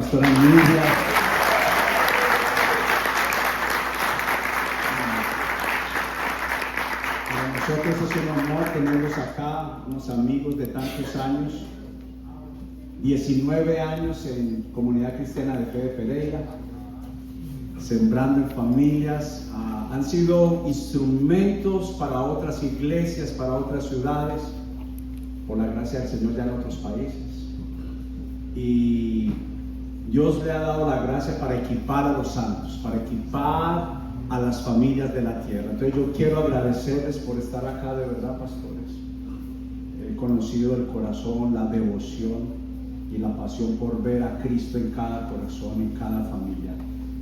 pastora Nidia. Para nosotros es un honor tenerlos acá, unos amigos de tantos años, 19 años en Comunidad Cristiana de Fe de Pereira, sembrando en familias, han sido instrumentos para otras iglesias, para otras ciudades, por la gracia del Señor ya en otros países. Y Dios le ha dado la gracia para equipar a los santos, para equipar a las familias de la tierra. Entonces yo quiero agradecerles por estar acá, de verdad, pastores. He conocido el corazón, la devoción y la pasión por ver a Cristo en cada corazón, en cada familia.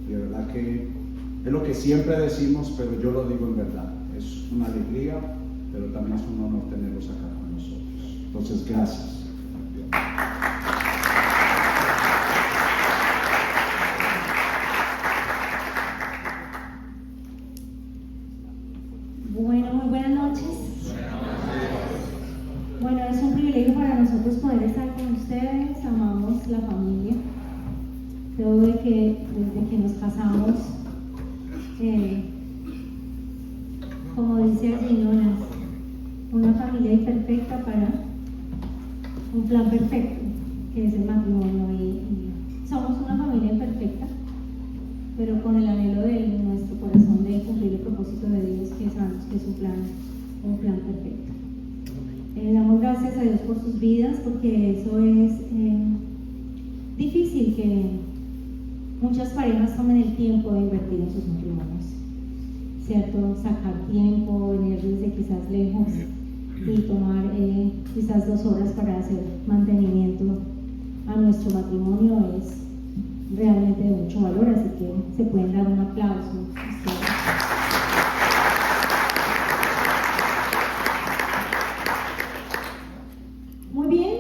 De verdad que es lo que siempre decimos, pero yo lo digo en verdad. Es una alegría, pero también es un honor tenerlos acá con nosotros. Entonces, gracias. Bueno, muy buenas noches. Bueno, es un privilegio para nosotros poder estar con ustedes. Amamos la familia. Creo de que desde que nos casamos, como dice allí, una familia imperfecta para un plan perfecto, que es el matrimonio. Y somos una familia imperfecta, pero con el anhelo de nuestro corazón de cumplir el propósito de Dios, que sabemos que es un plan perfecto. Damos gracias a Dios por sus vidas, porque eso es difícil, que muchas parejas tomen el tiempo de invertir en sus matrimonios, ¿cierto? Sacar tiempo, venir desde quizás lejos y tomar quizás 2 horas para hacer mantenimiento a nuestro matrimonio es realmente de mucho valor, así que se pueden dar un aplauso. Muy bien,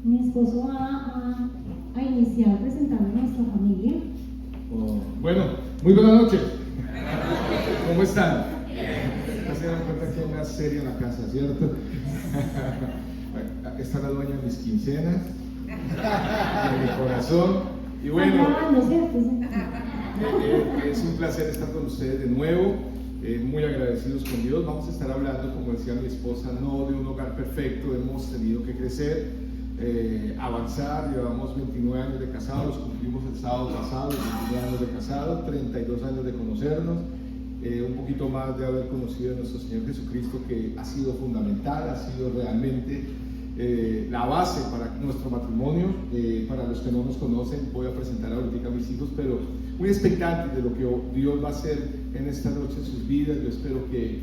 mi esposo va a iniciar presentando a nuestra familia. Bueno, muy buenas noches. ¿Cómo están? Ya se dan cuenta que hay una serie en la casa, ¿cierto? Está la dueña de mis quincenas, de mi corazón. Y bueno, es un placer estar con ustedes de nuevo, muy agradecidos con Dios. Vamos a estar hablando, como decía mi esposa, no de un hogar perfecto. Hemos tenido que crecer, avanzar. Llevamos 29 años de casados, cumplimos el sábado pasado, 29 años de casados, 32 años de conocernos, un poquito más de haber conocido a nuestro Señor Jesucristo, que ha sido fundamental, ha sido realmente la base para nuestro matrimonio. Para los que no nos conocen, voy a presentar ahorita a mis hijos, pero muy expectantes de lo que Dios va a hacer en esta noche en sus vidas. Yo espero que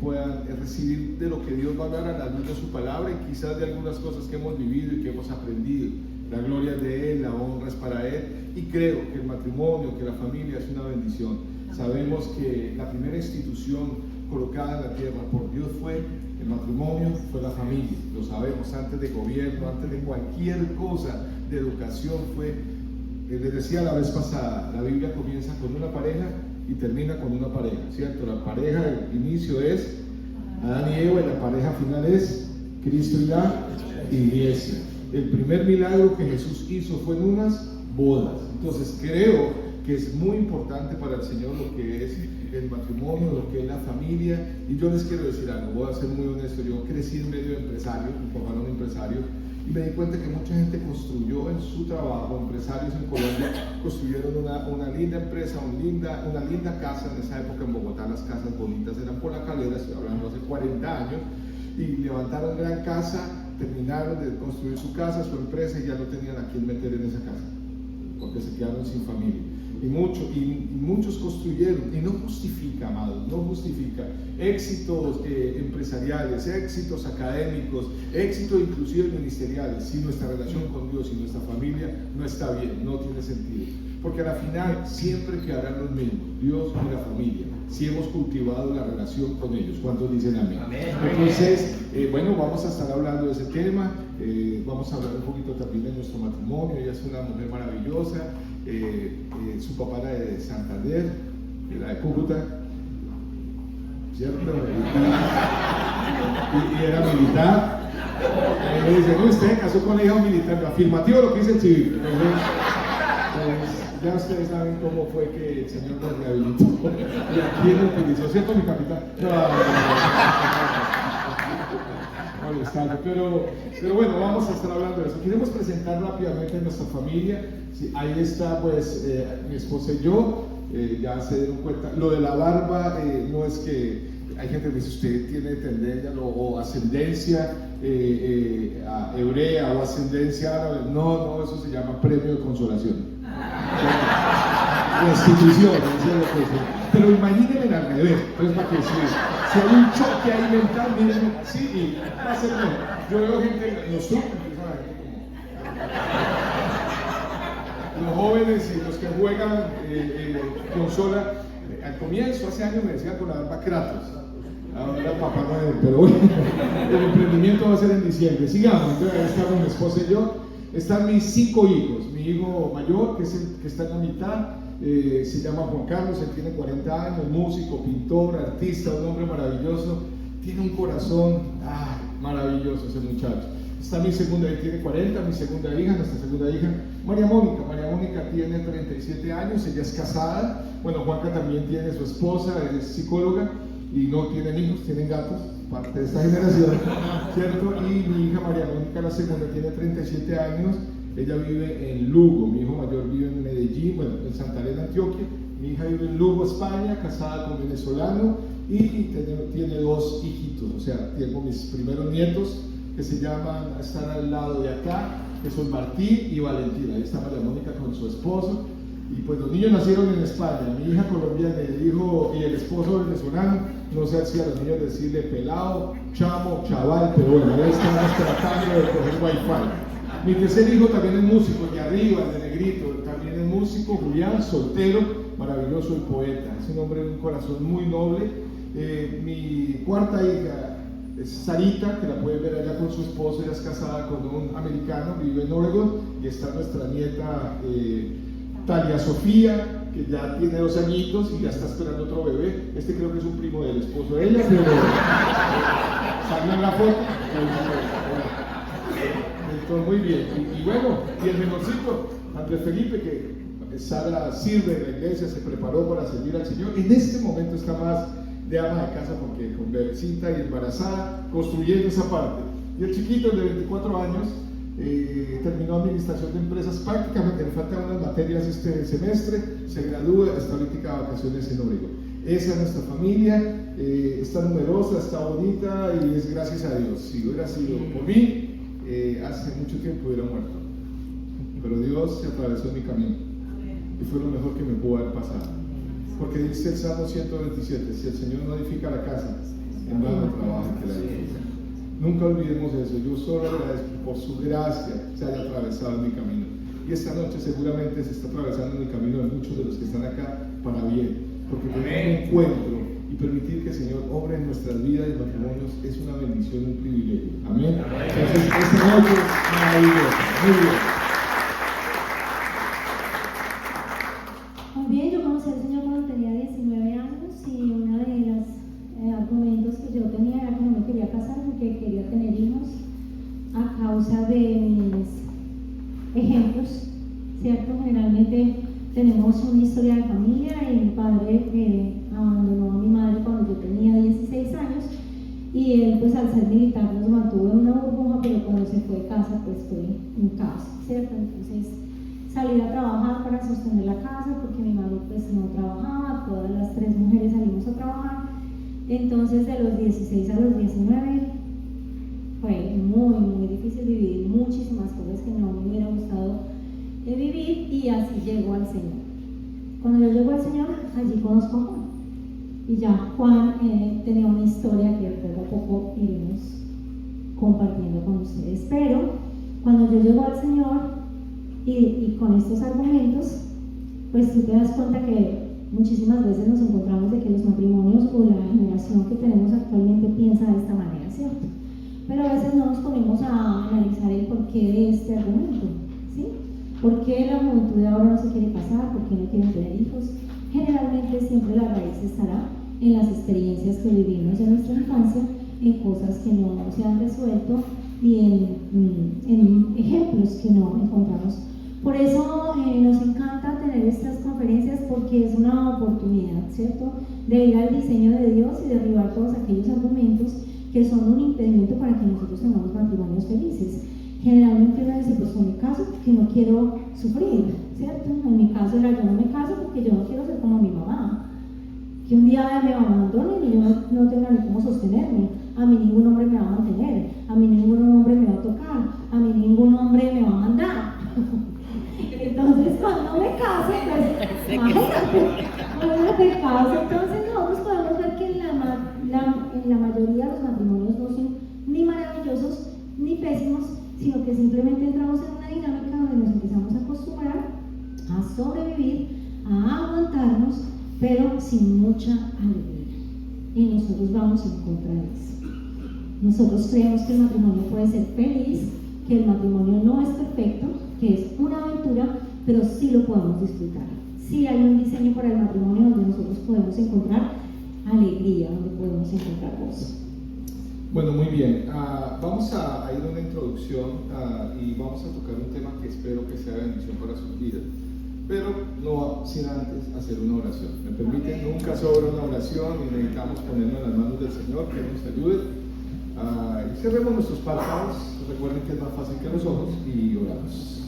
puedan recibir de lo que Dios va a dar a la luz de su palabra, y quizás de algunas cosas que hemos vivido y que hemos aprendido. La gloria es de Él, la honra es para Él, y creo que el matrimonio, que la familia es una bendición. Sabemos que la primera institución colocada en la tierra por Dios fue el matrimonio, fue la familia. Lo sabemos, antes de gobierno, antes de cualquier cosa de educación fue. Les decía la vez pasada, la Biblia comienza con una pareja y termina con una pareja, ¿cierto? La pareja, el inicio es Adán y Eva, y la pareja final es Cristo y la iglesia. El primer milagro que Jesús hizo fue en unas bodas. Entonces creo que es muy importante para el Señor lo que es el matrimonio, lo que es la familia. Y yo les quiero decir algo, voy a ser muy honesto. Yo crecí en medio de empresarios, mi papá era un empresario, y me di cuenta que mucha gente construyó en su trabajo, empresarios en Colombia, construyeron una linda empresa, una linda casa. En esa época en Bogotá las casas bonitas eran por la Calera, estoy hablando hace 40 años, y levantaron gran casa, terminaron de construir su casa, su empresa, y ya no tenían a quién meter en esa casa, porque se quedaron sin familia. Y muchos construyeron, y no justifica, amados, no justifica éxitos empresariales, éxitos académicos, éxitos inclusive ministeriales, si nuestra relación con Dios y nuestra familia no está bien, no tiene sentido, porque a la final siempre quedarán los mismos, Dios y la familia, si hemos cultivado la relación con ellos. ¿Cuántos dicen amén? Entonces, bueno, vamos a estar hablando de ese tema. Vamos a hablar un poquito también de nuestro matrimonio. Ella es una mujer maravillosa. Su papá era de Santander, era de Cúcuta, ¿cierto? y era militar. Y me dicen, usted casó con la hija de un militar, afirmativo lo que dice el civil. Entonces, ya ustedes saben cómo fue que el Señor nos rehabilitó y aquí lo utilizó, ¿cierto, mi capitán? Molestando, pero bueno, vamos a estar hablando de eso. Queremos presentar rápidamente a nuestra familia. Sí, ahí está, pues, mi esposa y yo. Ya se dieron cuenta. Lo de la barba no es que hay gente que dice usted tiene tendencia o ascendencia hebrea o ascendencia árabe. No, eso se llama premio de consolación. Restitución, pero imagínense al revés. Entonces, para que si hay un choque ahí mental, miren, sí, y va a ser mejor. Yo veo gente, los jóvenes y los que juegan consola, al comienzo, hace años me decían con la barba Kratos. Ahora Papá Noel, pero bueno, el emprendimiento va a ser en diciembre. Sigamos, entonces ahí estamos mi esposa y yo. Están mis 5 hijos. Mi hijo mayor, que es el que está en la mitad, se llama Juan Carlos, él tiene 40 años, músico, pintor, artista, un hombre maravilloso. Tiene un corazón maravilloso ese muchacho. Está mi segunda, él tiene 40, mi segunda hija, nuestra segunda hija, María Mónica. María Mónica tiene 37 años, ella es casada. Bueno, Juanca también tiene su esposa, es psicóloga y no tienen hijos, tienen gatos, parte de esta generación, ¿cierto? Y mi hija María Mónica, la segunda, tiene 37 años, ella vive en Lugo, mi hijo mayor vive en Medellín, bueno, en Santa Elena, Antioquia. Mi hija vive en Lugo, España, casada con venezolano y tiene 2 hijitos, o sea, tengo mis primeros nietos que se llaman, están al lado de acá, que son Martín y Valentina. Ahí está María Mónica con su esposo. Y pues los niños nacieron en España, mi hija colombiana y el esposo venezolano. No sé si a los niños decirle pelado, chamo, chaval, pero bueno, ahí estamos tratando de coger wifi. Mi tercer hijo también es músico, y arriba, el de negrito, también es músico, Julián, soltero, maravilloso y poeta. Es un hombre de un corazón muy noble. Mi cuarta hija es Sarita, que la pueden ver allá con su esposo. Ella es casada con un americano, vive en Oregon, y está nuestra nieta Talia Sofía, que ya tiene 2 añitos y ya está esperando otro bebé. Este creo que es un primo del esposo de ella, pero salió en la foto. Entonces, muy bien. Y bueno, y el menorcito, Andrés Felipe, que Sara sirve en la iglesia, se preparó para servir al Señor. En este momento está más de ama de casa porque con bebecita y embarazada, construyendo esa parte. Y el chiquito, el de 24 años, terminó administración de empresas, prácticamente le faltan unas materias este semestre, se gradúa, está ahorita de vacaciones en Oregon. Esa es nuestra familia, está numerosa, está bonita y es gracias a Dios. Si hubiera sido por mí, hace mucho tiempo hubiera muerto, pero Dios se atravesó en mi camino y fue lo mejor que me pudo haber pasado, porque dice el Salmo 127, si el Señor no edifica la casa, en vano trabaja el que la edifica. Nunca olvidemos eso. Yo solo agradezco por su gracia se haya atravesado en mi camino, y esta noche seguramente se está atravesando en el camino de muchos de los que están acá para bien, porque tener un encuentro y permitir que el Señor obre en nuestras vidas y matrimonios es una bendición y un privilegio. Amén. Entonces, esta noche es maravillosa. Muy bien. Muy bien, yo conocí al Señor cuando tenía 19 años y uno de los argumentos que yo tenía era que no me quería casar porque quería tener hijos a causa de mis ejemplos, ¿cierto? Generalmente tenemos una historia de familia y mi padre abandonó a mi madre cuando yo tenía 16 años y él pues al ser militar nos mantuvo en una burbuja, pero cuando se fue de casa pues fue un caos, ¿cierto? Entonces salir a trabajar para sostener la casa porque mi madre pues no trabajaba, todas las 3 mujeres salimos a trabajar. Entonces de los 16 a los 19 fue muy difícil vivir muchísimas cosas que no me hubiera gustado vivir, y así llegó al Señor. Cuando yo llego al Señor, allí conozco a Juan, y ya Juan tenía una historia que poco a poco iremos compartiendo con ustedes, pero cuando yo llego al Señor y con estos argumentos, pues tú te das cuenta que muchísimas veces nos encontramos de que los matrimonios o la generación que tenemos actualmente piensa de esta manera, ¿cierto? Pero a veces no nos ponemos a analizar el porqué de este argumento, ¿sí? ¿Por qué la juventud de ahora no se quiere casar? ¿Por qué no quieren tener hijos? Generalmente siempre la raíz estará en las experiencias que vivimos en nuestra infancia, en cosas que no se han resuelto y en ejemplos que no encontramos. Por eso nos encanta tener estas conferencias, porque es una oportunidad, ¿cierto?, de ir al diseño de Dios y derribar todos aquellos argumentos que son un impedimento para que nosotros tengamos matrimonios felices. Generalmente uno dice, pues en mi caso, porque no quiero sufrir, ¿cierto? En mi caso era, yo no me caso porque yo no quiero ser como mi mamá, que un día me abandonen y yo no tenga ni cómo sostenerme. A mí ningún hombre me va a mantener, a mí ningún hombre me va a tocar, a mí ningún hombre me va a mandar. Entonces, cuando me case, pues, imagínate, cuando me case, entonces nosotros podemos ver que en la mayoría de los matrimonios no son ni maravillosos ni pésimos, sino que simplemente entramos en una dinámica donde nos empezamos a acostumbrar a sobrevivir, a aguantarnos, pero sin mucha alegría. Y nosotros vamos en contra de eso. Nosotros creemos que el matrimonio puede ser feliz, que el matrimonio no es perfecto, que es una aventura, pero sí lo podemos disfrutar. Sí hay un diseño para el matrimonio donde nosotros podemos encontrar alegría, donde podemos encontrar gozo. Bueno, muy bien. Vamos a ir a una introducción y vamos a tocar un tema que espero que sea bendición para sus vidas. Pero no sin antes hacer una oración. ¿Me permiten? Nunca sobra una oración y necesitamos ponernos en las manos del Señor, que nos ayude. Cerremos nuestros párpados, recuerden que es más fácil que los ojos, y oramos.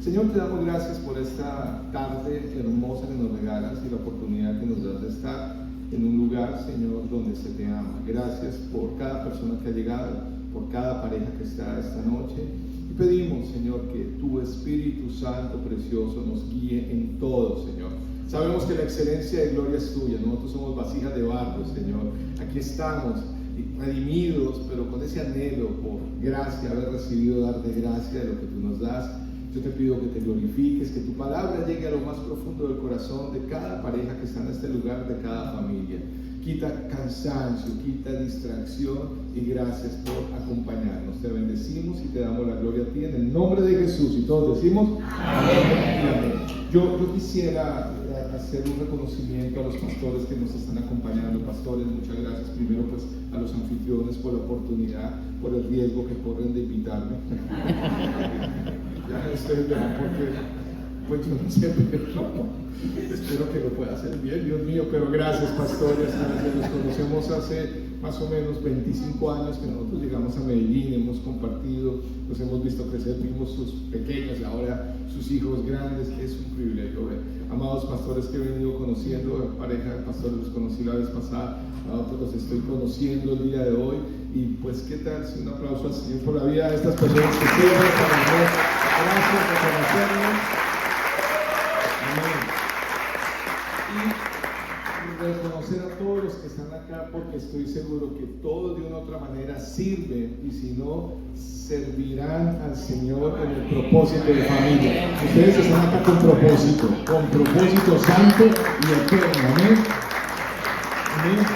Señor, te damos gracias por esta tarde hermosa que nos regalas y la oportunidad que nos das de estar en un lugar, Señor, donde se te ama. Gracias por cada persona que ha llegado, por cada pareja que está esta noche. Y pedimos, Señor, que tu Espíritu Santo precioso nos guíe en todo, Señor. Sabemos que la excelencia de gloria es tuya. Nosotros somos vasijas de barro, Señor. Aquí estamos, redimidos, pero con ese anhelo por gracia, haber recibido darte gracia de lo que tú nos das. Yo te pido que te glorifiques, que tu palabra llegue a lo más profundo del corazón de cada pareja que está en este lugar, de cada familia. Quita cansancio, quita distracción, y gracias por acompañarnos. Te bendecimos y te damos la gloria a ti en el nombre de Jesús. Y todos decimos amén. Yo quisiera hacer un reconocimiento a los pastores que nos están acompañando. Pastores, muchas gracias. Primero, pues, a los anfitriones por la oportunidad, por el riesgo que corren de invitarme. Ya ustedes verán porque, pues yo no sé, pero espero que lo pueda hacer bien, Dios mío. Pero gracias, pastores. Nos conocemos hace más o menos 25 años que nosotros llegamos a Medellín, hemos compartido, los hemos visto crecer, vimos sus pequeños, ahora sus hijos grandes. Es un privilegio ver. Amados pastores que he venido conociendo, pareja de pastores los conocí la vez pasada, a otros los estoy conociendo el día de hoy. Y pues, ¿qué tal si un aplauso al Señor por la vida de estas personas que sirven para Dios? Gracias por conocernos. Amén. Y reconocer a todos los que están acá, porque estoy seguro que todos de una u otra manera sirven, y si no, servirán al Señor en el propósito de familia. Ustedes están acá con propósito santo y eterno. Amén. Amén.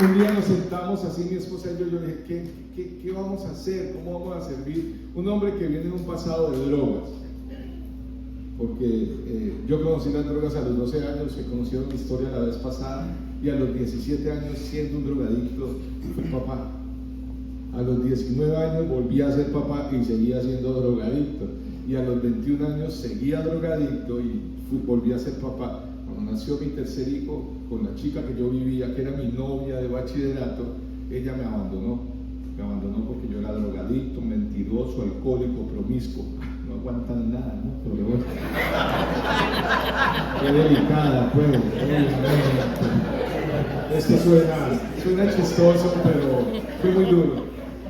Un día nos sentamos así, mi esposa y yo le dije, ¿qué vamos a hacer? ¿Cómo vamos a servir? Un hombre que viene de un pasado de drogas, porque yo conocí las drogas a los 12 años, se conocieron mi historia la vez pasada, y a los 17 años, siendo un drogadicto, fui papá. A los 19 años volví a ser papá y seguía siendo drogadicto, y a los 21 años seguía drogadicto y volví a ser papá. Cuando nació mi tercer hijo, con la chica que yo vivía, que era mi novia de bachillerato, ella me abandonó porque yo era drogadicto, mentiroso, alcohólico, promiscuo. No aguantan nada, ¿no? Pero bueno, qué delicada, pues. Esto suena chistoso, pero fue muy duro.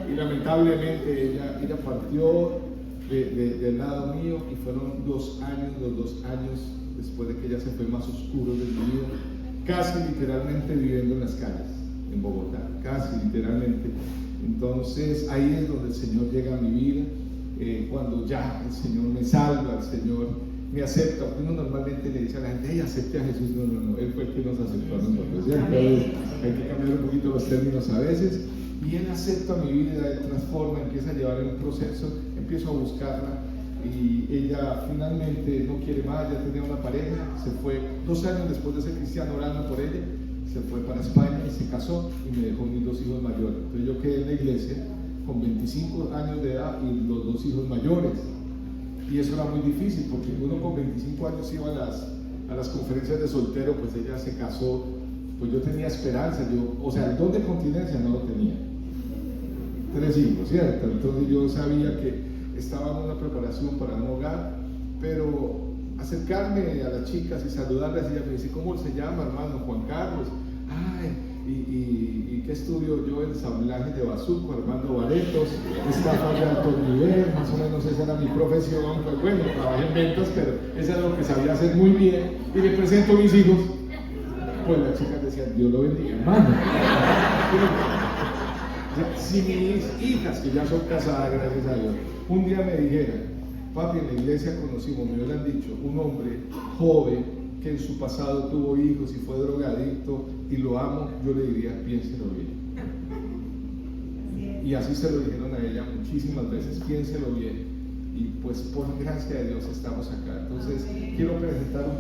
Y lamentablemente ella partió del lado mío, y fueron los 2 años después de que ella se fue más oscuros de mi vida, casi literalmente viviendo en las calles, en Bogotá, casi literalmente. Entonces ahí es donde el Señor llega a mi vida, cuando ya el Señor me salva, el Señor me acepta. Uno normalmente le dice a la gente, hey, acepte a Jesús. No, Él fue el que nos aceptó a nosotros, ¿cierto? Hay que cambiar un poquito los términos a veces, y Él acepta mi vida, Él transforma, empieza a llevar en un proceso, empiezo a buscarla, y ella finalmente no quiere más, ya tenía una pareja, se fue 2 años después de ser cristiano orando por ella, se fue para España y se casó y me dejó mis 2 hijos mayores. Entonces yo quedé en la iglesia con 25 años de edad y los 2 hijos mayores. Y eso era muy difícil porque uno con 25 años iba a las conferencias de soltero, pues ella se casó, pues yo tenía esperanza, el don de continencia no lo tenía. 3 hijos, ¿cierto? Entonces yo sabía que estaba en una preparación para un hogar, pero acercarme a las chicas y saludarlas, y ella me dice, ¿cómo se llama, hermano? Juan Carlos. Ay, ¿y qué estudio yo? Ensamblaje de bazuco, Armando Baretos, estafas de alto nivel, más o menos esa era mi profesión. Pues bueno, trabajé en ventas, pero eso era lo que sabía hacer muy bien, y le presento a mis hijos. Pues las chicas decían, Dios lo bendiga, hermano. Si mis hijas, que ya son casadas, gracias a Dios, un día me dijeran, papi, en la iglesia conocimos, me hubieran dicho, un hombre joven que en su pasado tuvo hijos y fue drogadicto y lo amo, yo le diría, piénselo bien. Y así se lo dijeron a ella muchísimas veces, piénselo bien. Y pues por gracia de Dios estamos acá. Entonces quiero presentar un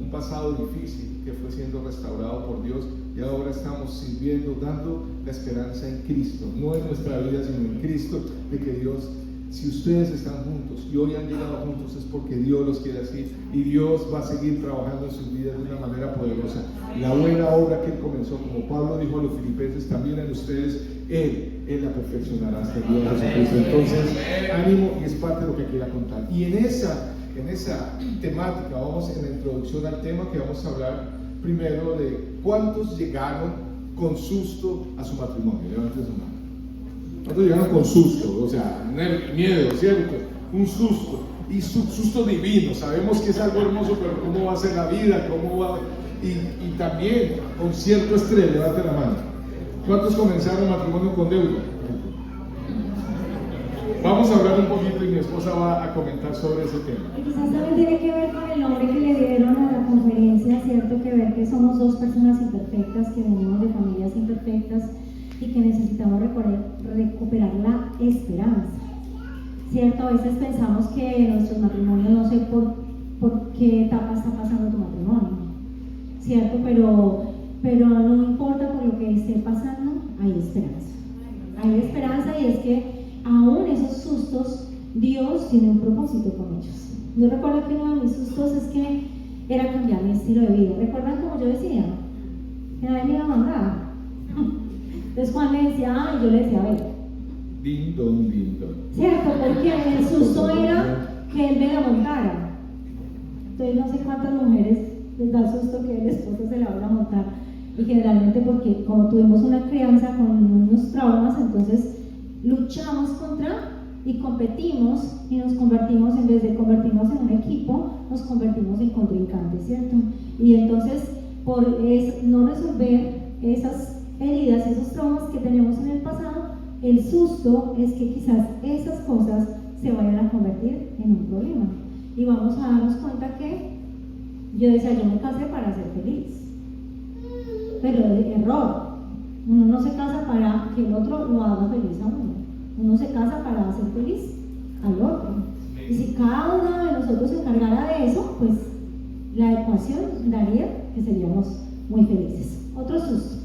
pasado difícil que fue siendo restaurado por Dios, y ahora estamos sirviendo, dando la esperanza en Cristo, no en nuestra vida sino en Cristo, de que Dios, si ustedes están juntos y hoy han llegado juntos, es porque Dios los quiere así, y Dios va a seguir trabajando en sus vidas de una manera poderosa. La buena obra que Él comenzó, como Pablo dijo a los filipenses, también en ustedes, Él la perfeccionará hasta el día de Jesucristo. Entonces, ánimo, y es parte de lo que quiera contar. Y en esa temática, vamos en la introducción al tema que vamos a hablar primero de cuántos llegaron con susto a su matrimonio. Levanten su mano. ¿Cuántos llegaron con susto? O sea, miedo, ¿cierto? Un susto. Y susto divino. Sabemos que es algo hermoso, pero ¿cómo va a ser la vida? ¿Cómo va? Y también con cierto estrés. Levanten la mano. ¿Cuántos comenzaron matrimonio con deuda? Vamos a hablar un poquito y mi esposa va a comentar sobre ese tema. Y quizás también tiene que ver con el nombre que le dieron a la conferencia, ¿cierto? Que ver que somos 2 personas imperfectas, que venimos de familias imperfectas y que necesitamos recuperar la esperanza, ¿cierto? A veces pensamos que nuestros matrimonios, no sé por qué etapa está pasando tu matrimonio, ¿cierto? Pero no importa por lo que esté pasando, hay esperanza. Hay esperanza, y es que aún esos sustos, Dios tiene un propósito con ellos. Yo recuerdo que uno de mis sustos es que era cambiar mi estilo de vida. ¿Recuerdan como yo decía? Que nadie me iba a mandar. Entonces Juan me decía, y yo le decía, a ver. Din don, din don. ¿Cierto? Porque el susto era que él me la montara. Entonces no sé cuántas mujeres les da susto que el esposo se la vaya a montar. Y generalmente porque como tuvimos una crianza con unos traumas, entonces luchamos contra y competimos y nos convertimos, en vez de convertirnos en un equipo, nos convertimos en contrincantes, ¿cierto? Y entonces por no resolver esas heridas, esos traumas que tenemos en el pasado, el susto es que quizás esas cosas se vayan a convertir en un problema. Y vamos a darnos cuenta que yo decía, yo me casé para ser feliz, pero error. Uno no se casa para que el otro lo haga feliz a uno. Uno se casa para hacer feliz al otro. Y si cada uno de nosotros se encargara de eso, pues la ecuación daría que seríamos muy felices. Otro susto.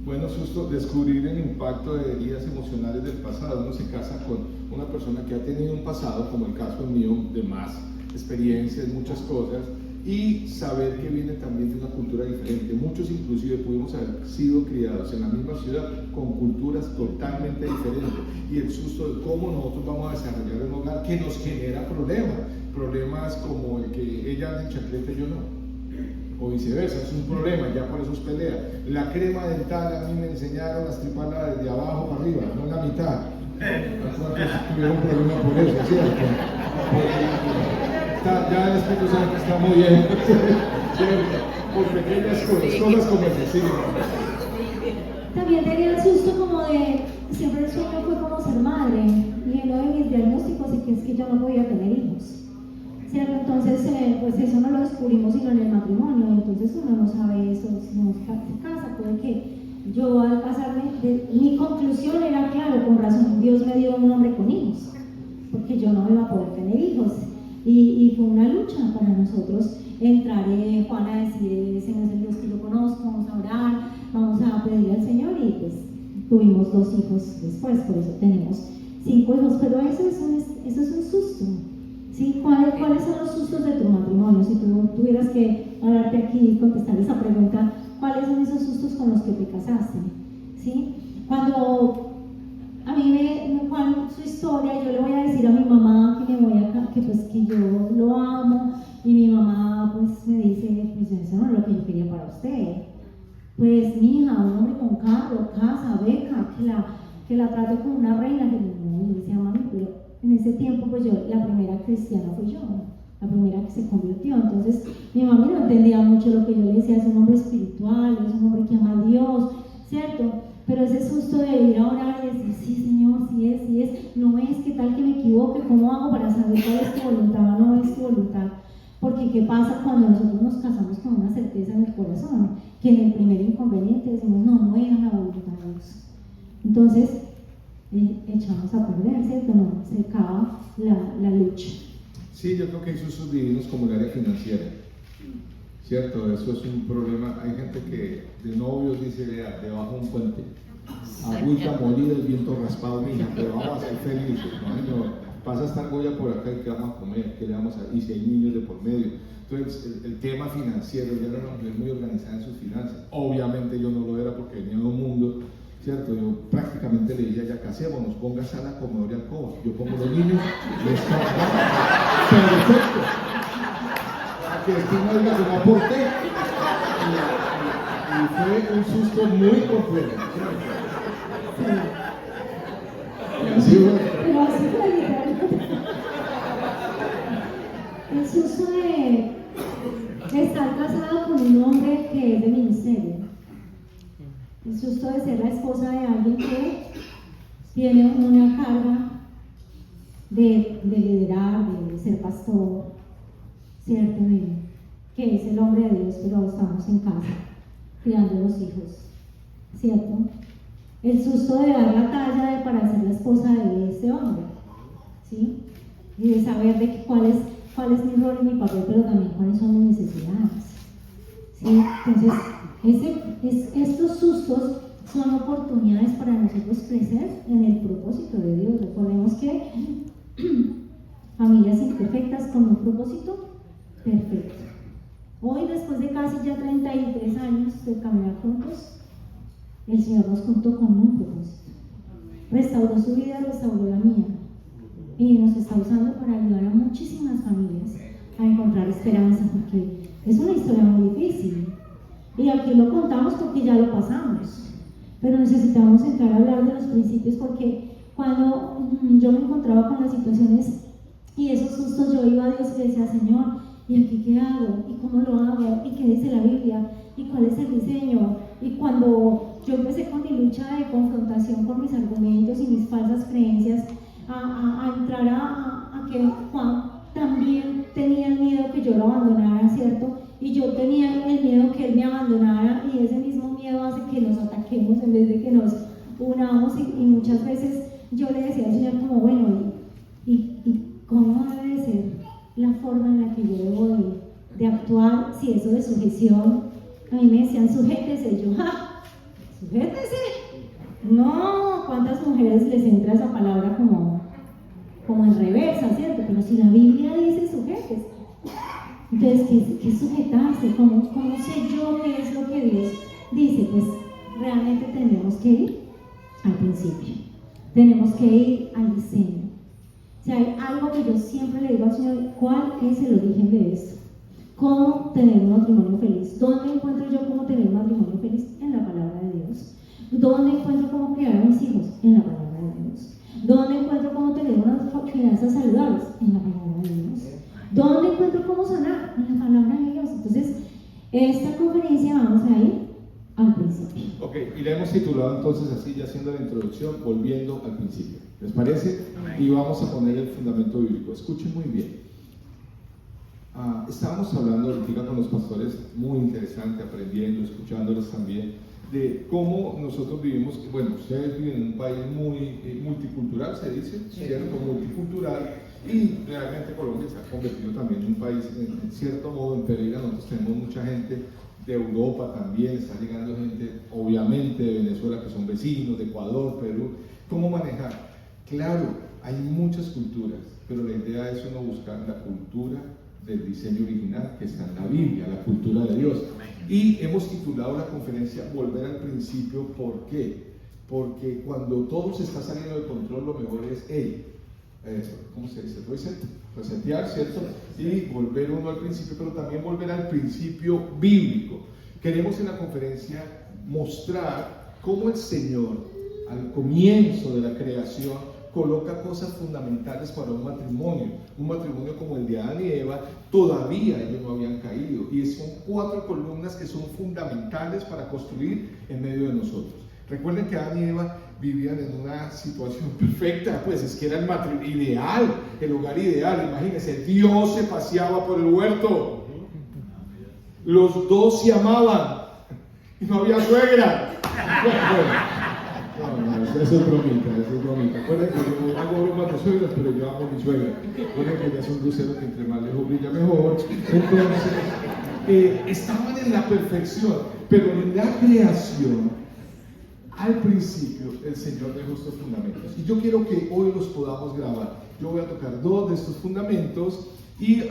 Bueno, susto, descubrir el impacto de heridas emocionales del pasado. Uno se casa con una persona que ha tenido un pasado, como el caso mío, de más experiencias, muchas cosas, y saber que viene también de una cultura diferente. Muchos inclusive pudimos haber sido criados en la misma ciudad con culturas totalmente diferentes, y el susto de cómo nosotros vamos a desarrollar un hogar que nos genera problemas como el que ella anda en chancleta y yo no, o viceversa. Es un problema, ya por eso es pelea. La crema dental, a mí me enseñaron a estriparla desde abajo para arriba, no en la mitad. Tuvieron un problema por eso, ¿cierto? Ya el Espíritu Santo está muy bien, por pequeñas cosas como el decir. También tenía el susto como de, siempre el sueño fue como ser madre, y uno de mis diagnósticos es que yo no podía tener hijos, ¿cierto? Entonces, pues eso no lo descubrimos sino en el matrimonio, entonces uno no sabe eso, si no se casa, puede que yo al casarme, mi conclusión era, claro, con razón, Dios me dio un hombre con hijos, porque yo no iba a poder tener hijos. y fue una lucha para nosotros entrar, Juana, a decir, ese no es el Dios que yo conozco, vamos a orar, vamos a pedirle al Señor, y pues tuvimos 2 hijos después, por eso tenemos 5 hijos, pero eso es un susto. ¿Sí? ¿Cuáles son los sustos de tu matrimonio? Si tú tuvieras que hablarte aquí y contestar esa pregunta, ¿cuáles son esos sustos con los que te casaste? ¿Sí? Cuando a mí me cuentan su historia, yo le voy a decir a mi mamá que yo lo amo, y mi mamá pues me dice, pues eso no es lo que yo quería para usted. Pues mi hija, un hombre con carro, casa, beca, que la trate como una reina. Que no, yo decía, mami, pero en ese tiempo pues la primera cristiana fui yo, la primera que se convirtió. Entonces mi mamá no entendía mucho lo que yo le decía, es un hombre espiritual, es un hombre que ama a Dios, ¿cierto? Pero ese susto de ir a orar y decir, sí Señor, sí es, no es, ¿qué tal que me equivoque? ¿Cómo hago para saber cuál es tu voluntad o no es tu voluntad? Porque ¿qué pasa cuando nosotros nos casamos con una certeza en el corazón? Que en el primer inconveniente decimos, no era la voluntad de Dios. Entonces, echamos a perder, ¿cierto? No, se acaba la lucha. Sí, yo creo que hay sustos divinos como el área financiera, ¿cierto? Eso es un problema. Hay gente que de novios dice, vea, debajo de un puente, agüita molida, el viento raspado, mija, pero vamos a ser felices, ¿no? Pasa esta argolla por acá y qué vamos a comer, qué le vamos a... y si hay niños de por medio. Entonces, el tema financiero, yo era una mujer muy organizada en sus finanzas. Obviamente yo no lo era porque venía de un mundo, ¿cierto? Yo prácticamente le dije, ya casémonos, ponga sala, comedor y alcoba. Yo pongo los niños, les cago. Perfecto. Para que después no diga que no aporté. Y fue un susto muy complejo. Y así fue. Pero así fue literal. El susto de estar casado con un hombre que es de ministerio. El susto de ser la esposa de alguien que tiene una carga de liderar, de ser pastor, ¿cierto? Que es el hombre de Dios, pero estamos en casa, criando los hijos, ¿cierto? El susto de dar la talla para ser la esposa de este hombre, ¿sí? Y de saber de cuál es mi rol y mi papel, pero también cuáles son mis necesidades, ¿sí? Entonces, estos sustos son oportunidades para nosotros crecer en el propósito de Dios. Recordemos que familias imperfectas con un propósito perfecto. Hoy, después de casi ya 33 años de caminar juntos, el Señor nos juntó con un propósito. Restauró su vida, restauró la mía. Y nos está usando para ayudar a muchísimas familias a encontrar esperanza, porque es una historia muy difícil. Y aquí lo contamos porque ya lo pasamos. Pero necesitamos entrar a hablar de los principios, porque cuando yo me encontraba con las situaciones y esos sustos, yo iba a Dios y le decía, Señor, ¿y aquí qué hago? ¿Y cómo lo hago? ¿Y qué dice la Biblia? ¿Y cuál es el diseño? Y cuando yo empecé con mi lucha de confrontación con mis argumentos y mis falsas creencias, a entrar a que Juan también tenía el miedo que yo lo abandonara, ¿cierto? Y yo tenía el miedo que él me abandonara, y ese mismo miedo hace que nos ataquemos en vez de que nos unamos, y muchas veces yo le decía al Señor como, bueno, ¿y cómo debe de ser la forma en la que yo debo de actuar? Si eso de sujeción, a mí me decían, sujétese, y yo, ¡ja! ¡Sujétese! No, ¿cuántas mujeres les entra esa palabra como en reversa, ¿cierto? Pero si la Biblia dice sujétese. Entonces, ¿qué es sujetarse? ¿Cómo sé yo qué es lo que Dios dice? Pues realmente tenemos que ir al principio. Tenemos que ir al diseño. O sea, hay algo que yo siempre le digo al Señor, ¿cuál es el origen de esto? ¿Cómo tener un matrimonio feliz? ¿Dónde encuentro yo cómo tener un matrimonio feliz? En la palabra de Dios. ¿Dónde encuentro cómo criar a mis hijos? En la palabra de Dios. ¿Dónde encuentro cómo tener unas finanzas saludables? En la palabra de Dios. ¿Dónde encuentro cómo sanar? En la palabra de Dios. Entonces, esta conferencia vamos a ir al principio. Ok, y la hemos titulado entonces así, ya haciendo la introducción, volviendo al principio. ¿Les parece? Y vamos a poner el fundamento bíblico. Escuchen muy bien. Estábamos hablando ahorita con los pastores, muy interesante, aprendiendo, escuchándoles también, de cómo nosotros vivimos. Bueno, ustedes viven en un país muy multicultural, se dice, ¿cierto? Multicultural, Y realmente Colombia se ha convertido también en un país, en cierto modo, en Pereira nosotros tenemos mucha gente de Europa también, está llegando gente obviamente de Venezuela que son vecinos, de Ecuador, Perú. ¿Cómo manejar? Claro, hay muchas culturas, pero la idea es uno buscar la cultura del diseño original que está en la Biblia, la cultura de Dios. Y hemos titulado la conferencia Volver al Principio. ¿Por qué? Porque cuando todo se está saliendo de control, lo mejor es ¿cómo se dice? Resetear, ¿cierto? Y volver uno al principio, pero también volver al principio bíblico. Queremos en la conferencia mostrar cómo el Señor, al comienzo de la creación, coloca cosas fundamentales para un matrimonio como el de Adán y Eva. Todavía ellos no habían caído, y son 4 columnas que son fundamentales para construir en medio de nosotros. Recuerden que Adán y Eva vivían en una situación perfecta, pues es que era el matrimonio ideal, el hogar ideal. Imagínense, Dios se paseaba por el huerto, los dos se amaban y no había suegra. No, eso es bromita. Recuerden que yo hago bromas de suegras, pero yo amo a mi suegra. Recuerden que ella es un lucero que entre más lejos brilla mejor. Entonces, estaban en la perfección, pero en la creación, al principio, el Señor dejó estos fundamentos. Y yo quiero que hoy los podamos grabar. Yo voy a tocar 2 de estos fundamentos y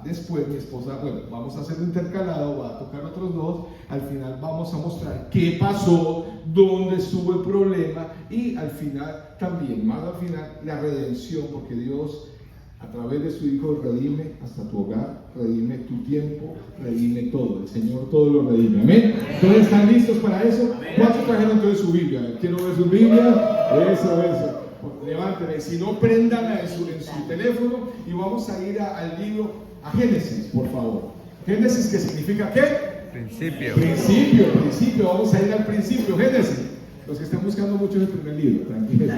después mi esposa, bueno, vamos a hacer un intercalado, va a tocar otros 2. Al final vamos a mostrar qué pasó, dónde estuvo el problema y al final también, más al final, la redención, porque Dios, a través de su Hijo, redime hasta tu hogar, redime tu tiempo, redime todo. El Señor todo lo redime. Amén. ¿Todos están listos para eso? ¿Cuántos trajeron entonces su Biblia? Quiero ver su Biblia. Eso. Levánteme. Si no, prendan en su teléfono y vamos a ir al libro, a Génesis, por favor. Génesis, ¿qué significa qué? Principio. Vamos a ir al principio. Génesis. Los que están buscando mucho el primer libro, tranquilos.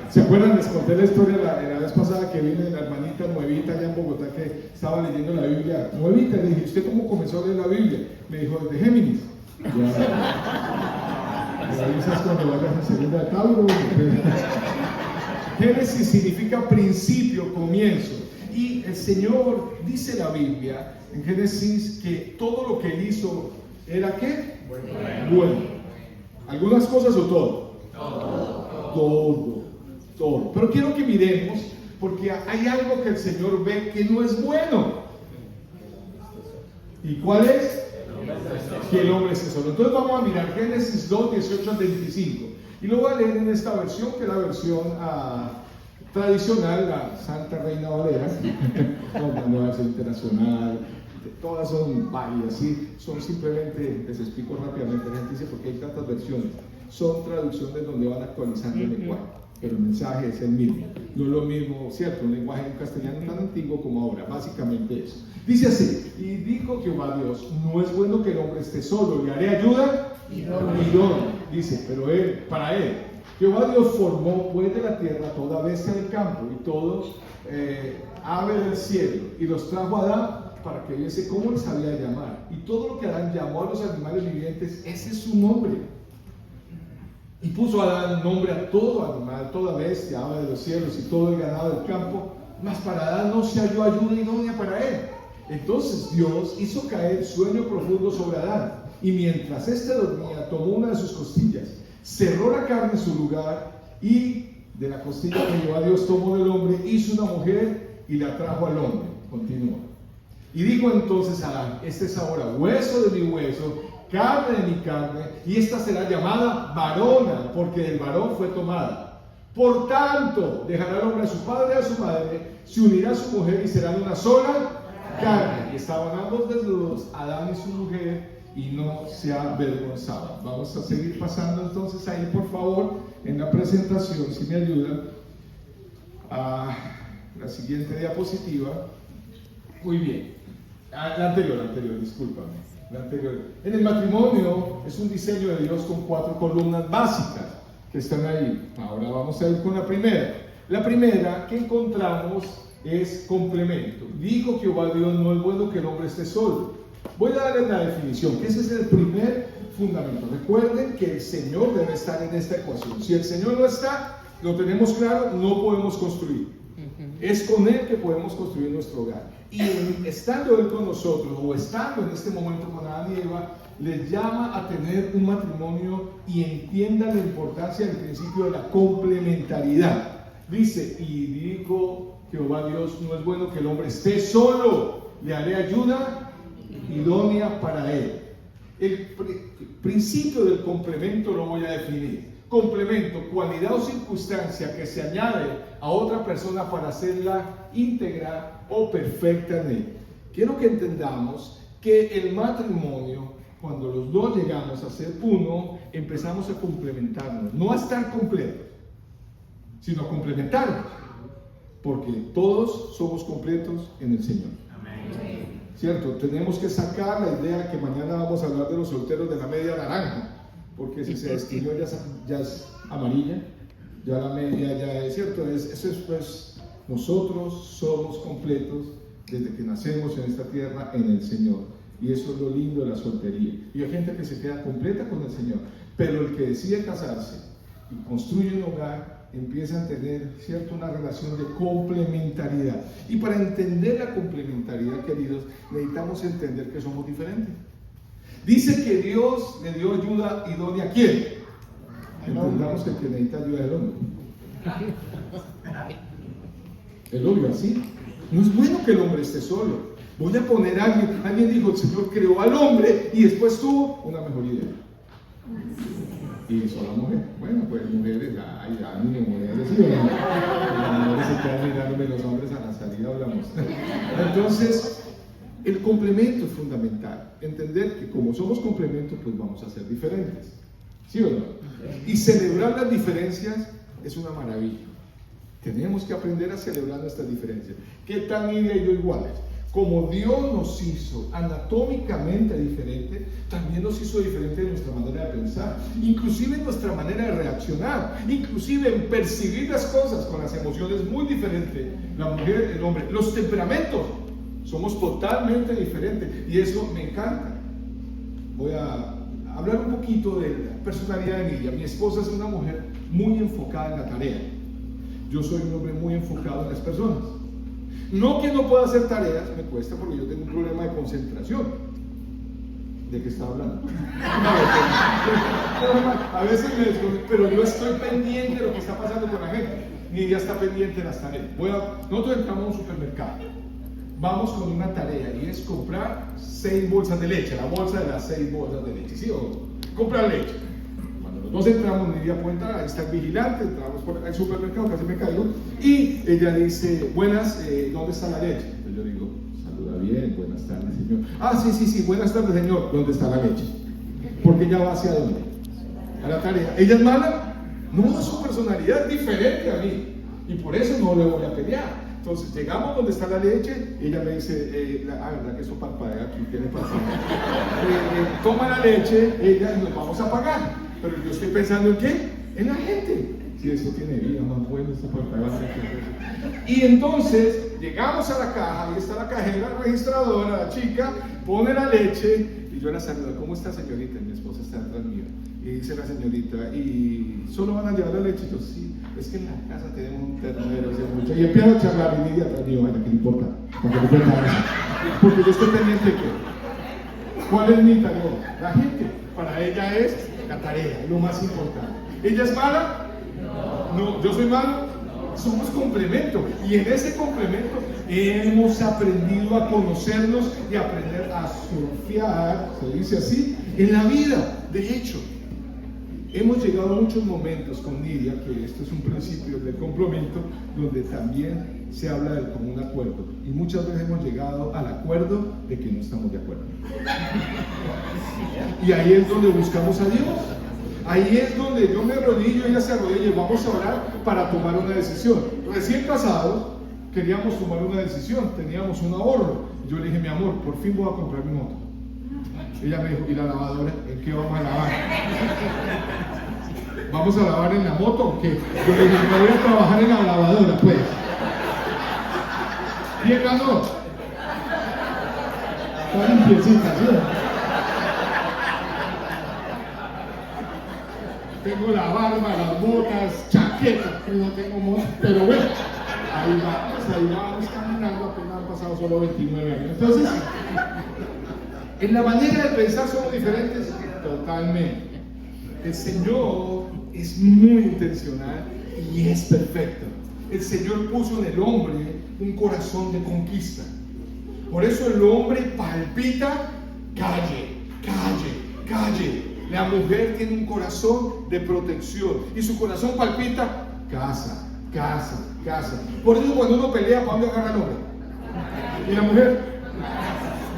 ¿Se acuerdan? Les conté la historia la vez pasada que vine la hermanita nuevita allá en Bogotá que estaba leyendo la Biblia. Nuevita, le dije, ¿usted cómo comenzó a leer la Biblia? Me dijo, desde Géminis. Me avisas cuando vayas a segunda de Tauro. Génesis significa principio, comienzo. Y el Señor, dice la Biblia en Génesis, que todo lo que Él hizo era ¿qué? Bueno. ¿Algunas cosas o todo? Todo. Pero quiero que miremos, porque hay algo que el Señor ve que no es bueno. ¿Y cuál es? Que el hombre esté solo. Entonces vamos a mirar Génesis 2, 18 al 25. Y lo voy a leer en esta versión, que es la versión tradicional, la Santa Reina Valera, no, la nueva versión internacional. Todas son válidas, ¿sí? Son simplemente, les explico rápidamente, la gente dice, porque hay tantas versiones. Son traducciones donde van actualizando el lenguaje, pero el mensaje es el mismo. No es lo mismo, ¿cierto? Un lenguaje en castellano tan antiguo como ahora, básicamente eso. Dice así, y dijo Jehová Dios, no es bueno que el hombre esté solo, le haré ayuda idónea. Dice, pero para él, Jehová Dios formó pues de la tierra toda bestia del campo y todo ave del cielo, y los trajo a Adán para que viese cómo les sabía llamar. Y todo lo que Adán llamó a los animales vivientes, ese es su nombre. Y puso a Adán nombre a todo animal, toda bestia, ave de los cielos y todo el ganado del campo, mas para Adán no se halló ayuda idónea para él. Entonces Dios hizo caer sueño profundo sobre Adán, y mientras éste dormía, tomó una de sus costillas, cerró la carne en su lugar, y de la costilla que Jehová Dios tomó del hombre, hizo una mujer y la trajo al hombre. Continúa. Y dijo entonces Adán, este es ahora hueso de mi hueso, carne de mi carne, y esta será llamada varona, porque del varón fue tomada. Por tanto, dejará el hombre a su padre y a su madre, se unirá a su mujer y serán una sola carne. Y estaban ambos desnudos, Adán y su mujer, y no se avergonzaban. Vamos a seguir pasando entonces ahí, por favor, en la presentación, si me ayudan, a la siguiente diapositiva. Muy bien. La anterior, discúlpame. La anterior. En el matrimonio es un diseño de Dios con 4 columnas básicas que están ahí. Ahora vamos a ir con la primera. La primera que encontramos es complemento. Dijo Jehová Dios, no es bueno que el hombre esté solo. Voy a darles la definición, que ese es el primer fundamento. Recuerden que el Señor debe estar en esta ecuación. Si el Señor no está, lo tenemos claro, no podemos construir. Es con Él que podemos construir nuestro hogar. Y estando Él con nosotros, o estando en este momento con Adán y Eva, les llama a tener un matrimonio y entiendan la importancia del principio de la complementariedad. Dice, y dijo Jehová Dios, no es bueno que el hombre esté solo, le haré ayuda idónea para él. El principio del complemento lo voy a definir. Complemento, cualidad o circunstancia que se añade a otra persona para hacerla íntegra o perfecta en él. Quiero que entendamos que el matrimonio, cuando los dos llegamos a ser uno, empezamos a complementarnos, no a estar completos, sino a complementarnos, porque todos somos completos en el Señor. Amén. ¿Cierto? Tenemos que sacar la idea que mañana vamos a hablar de los solteros de la media naranja, porque si se destilló ya es amarilla, ya la media ya es, ¿cierto? Eso es pues, nosotros somos completos desde que nacemos en esta tierra en el Señor, y eso es lo lindo de la soltería. Y hay gente que se queda completa con el Señor, pero el que decide casarse y construye un hogar, empieza a tener, ¿cierto?, una relación de complementariedad. Y para entender la complementariedad, queridos, necesitamos entender que somos diferentes. Dice que Dios le dio ayuda idónea a ¿quién? Entendamos que el que necesita ayuda es el hombre. El hombre así. No es bueno que el hombre esté solo. Voy a poner a alguien dijo, el Señor creó al hombre y después tuvo una mejor idea. Y hizo a la mujer. Bueno, pues mujeres, ya ni mujeres, ¿sí o no? Las mujeres se quedan mirándome los hombres a la salida, hablamos. Entonces, el complemento es fundamental. Entender que como somos complementos, pues vamos a ser diferentes. ¿Sí o no? Y celebrar las diferencias es una maravilla. Tenemos que aprender a celebrar nuestras diferencias. ¿Qué tal Nidia y yo iguales? Como Dios nos hizo anatómicamente diferente, también nos hizo diferente en nuestra manera de pensar, inclusive en nuestra manera de reaccionar, inclusive en percibir las cosas con las emociones muy diferentes. La mujer, el hombre, los temperamentos, somos totalmente diferentes y eso me encanta. Voy a hablar un poquito de la personalidad de Nidia. Mi esposa es una mujer muy enfocada en la tarea. Yo soy un hombre muy enfocado en las personas. No que no pueda hacer tareas, me cuesta porque yo tengo un problema de concentración. ¿De qué está hablando? A veces me desconecto, pero yo estoy pendiente de lo que está pasando con la gente. Nidia está pendiente de las tareas. Nosotros entramos a un supermercado. Vamos con una tarea y es comprar 6 bolsas de leche, la bolsa de las 6 bolsas de leche, ¿sí o no? Comprar leche. Cuando los dos entramos, Nidia puede entrar, ahí está el vigilante, entramos por el supermercado, casi me caigo, y ella dice, buenas, ¿dónde está la leche? Entonces yo digo, saluda bien, buenas tardes, señor. Ah, sí, buenas tardes, señor, ¿dónde está la leche? Porque ella va hacia dónde? A la tarea. ¿Ella es mala? No, su personalidad es diferente a mí, y por eso no le voy a pelear. Entonces llegamos donde está la leche, ella me dice, verdad que eso parpadea aquí, tiene paciencia. Toma la leche, ella, nos vamos a pagar. Pero yo estoy pensando en ¿qué? En la gente. Si eso tiene vida, más bueno, esta parpadea. Y entonces llegamos a la caja, ahí está la cajera, la registradora, la chica, pone la leche, y yo la saludo, ¿cómo está señorita? Mi esposa está detrás mío. Y dice la señorita, ¿y solo van a llevar la leche? Yo, sí, es que en la casa tenemos un ternero, mucho. Y empiezo a charlar y Nidia atrás mío, bueno, ¿qué le importa? Porque yo estoy pendiente de qué. ¿Cuál es mi tarea? La gente, para ella es la tarea, es lo más importante. ¿Ella es mala? No. ¿Yo soy malo? Somos complemento. Y en ese complemento hemos aprendido a conocernos y aprender a surfear, se dice así, en la vida. De hecho, hemos llegado a muchos momentos con Nidia, que esto es un principio del complemento, donde también se habla del común acuerdo. Y muchas veces hemos llegado al acuerdo de que no estamos de acuerdo. Y ahí es donde buscamos a Dios. Ahí es donde yo me arrodillo, ella se arrodilla y vamos a orar para tomar una decisión. Recién casados, queríamos tomar una decisión, teníamos un ahorro. Yo le dije, mi amor, por fin voy a comprar mi moto. Ella me dijo, ¿y la lavadora? ¿En qué vamos a lavar? ¿Vamos a lavar en la moto o qué? Yo le dije, me voy a trabajar en la lavadora, pues. ¿Quién ganó? Está limpiecita, ¿sí? Tengo la barba, las botas, chaca. quieto, que no tengo moto, pero bueno, ahí vamos caminando, apenas han pasado solo 29 años. Entonces, en la manera de pensar somos diferentes totalmente. El Señor es muy intencional y es perfecto. El Señor puso en el hombre un corazón de conquista. Por eso el hombre palpita calle, calle, calle. La mujer tiene un corazón de protección y su corazón palpita casa, casa, casa. Por eso cuando uno pelea, ¿para dónde agarra el hombre? Y la mujer,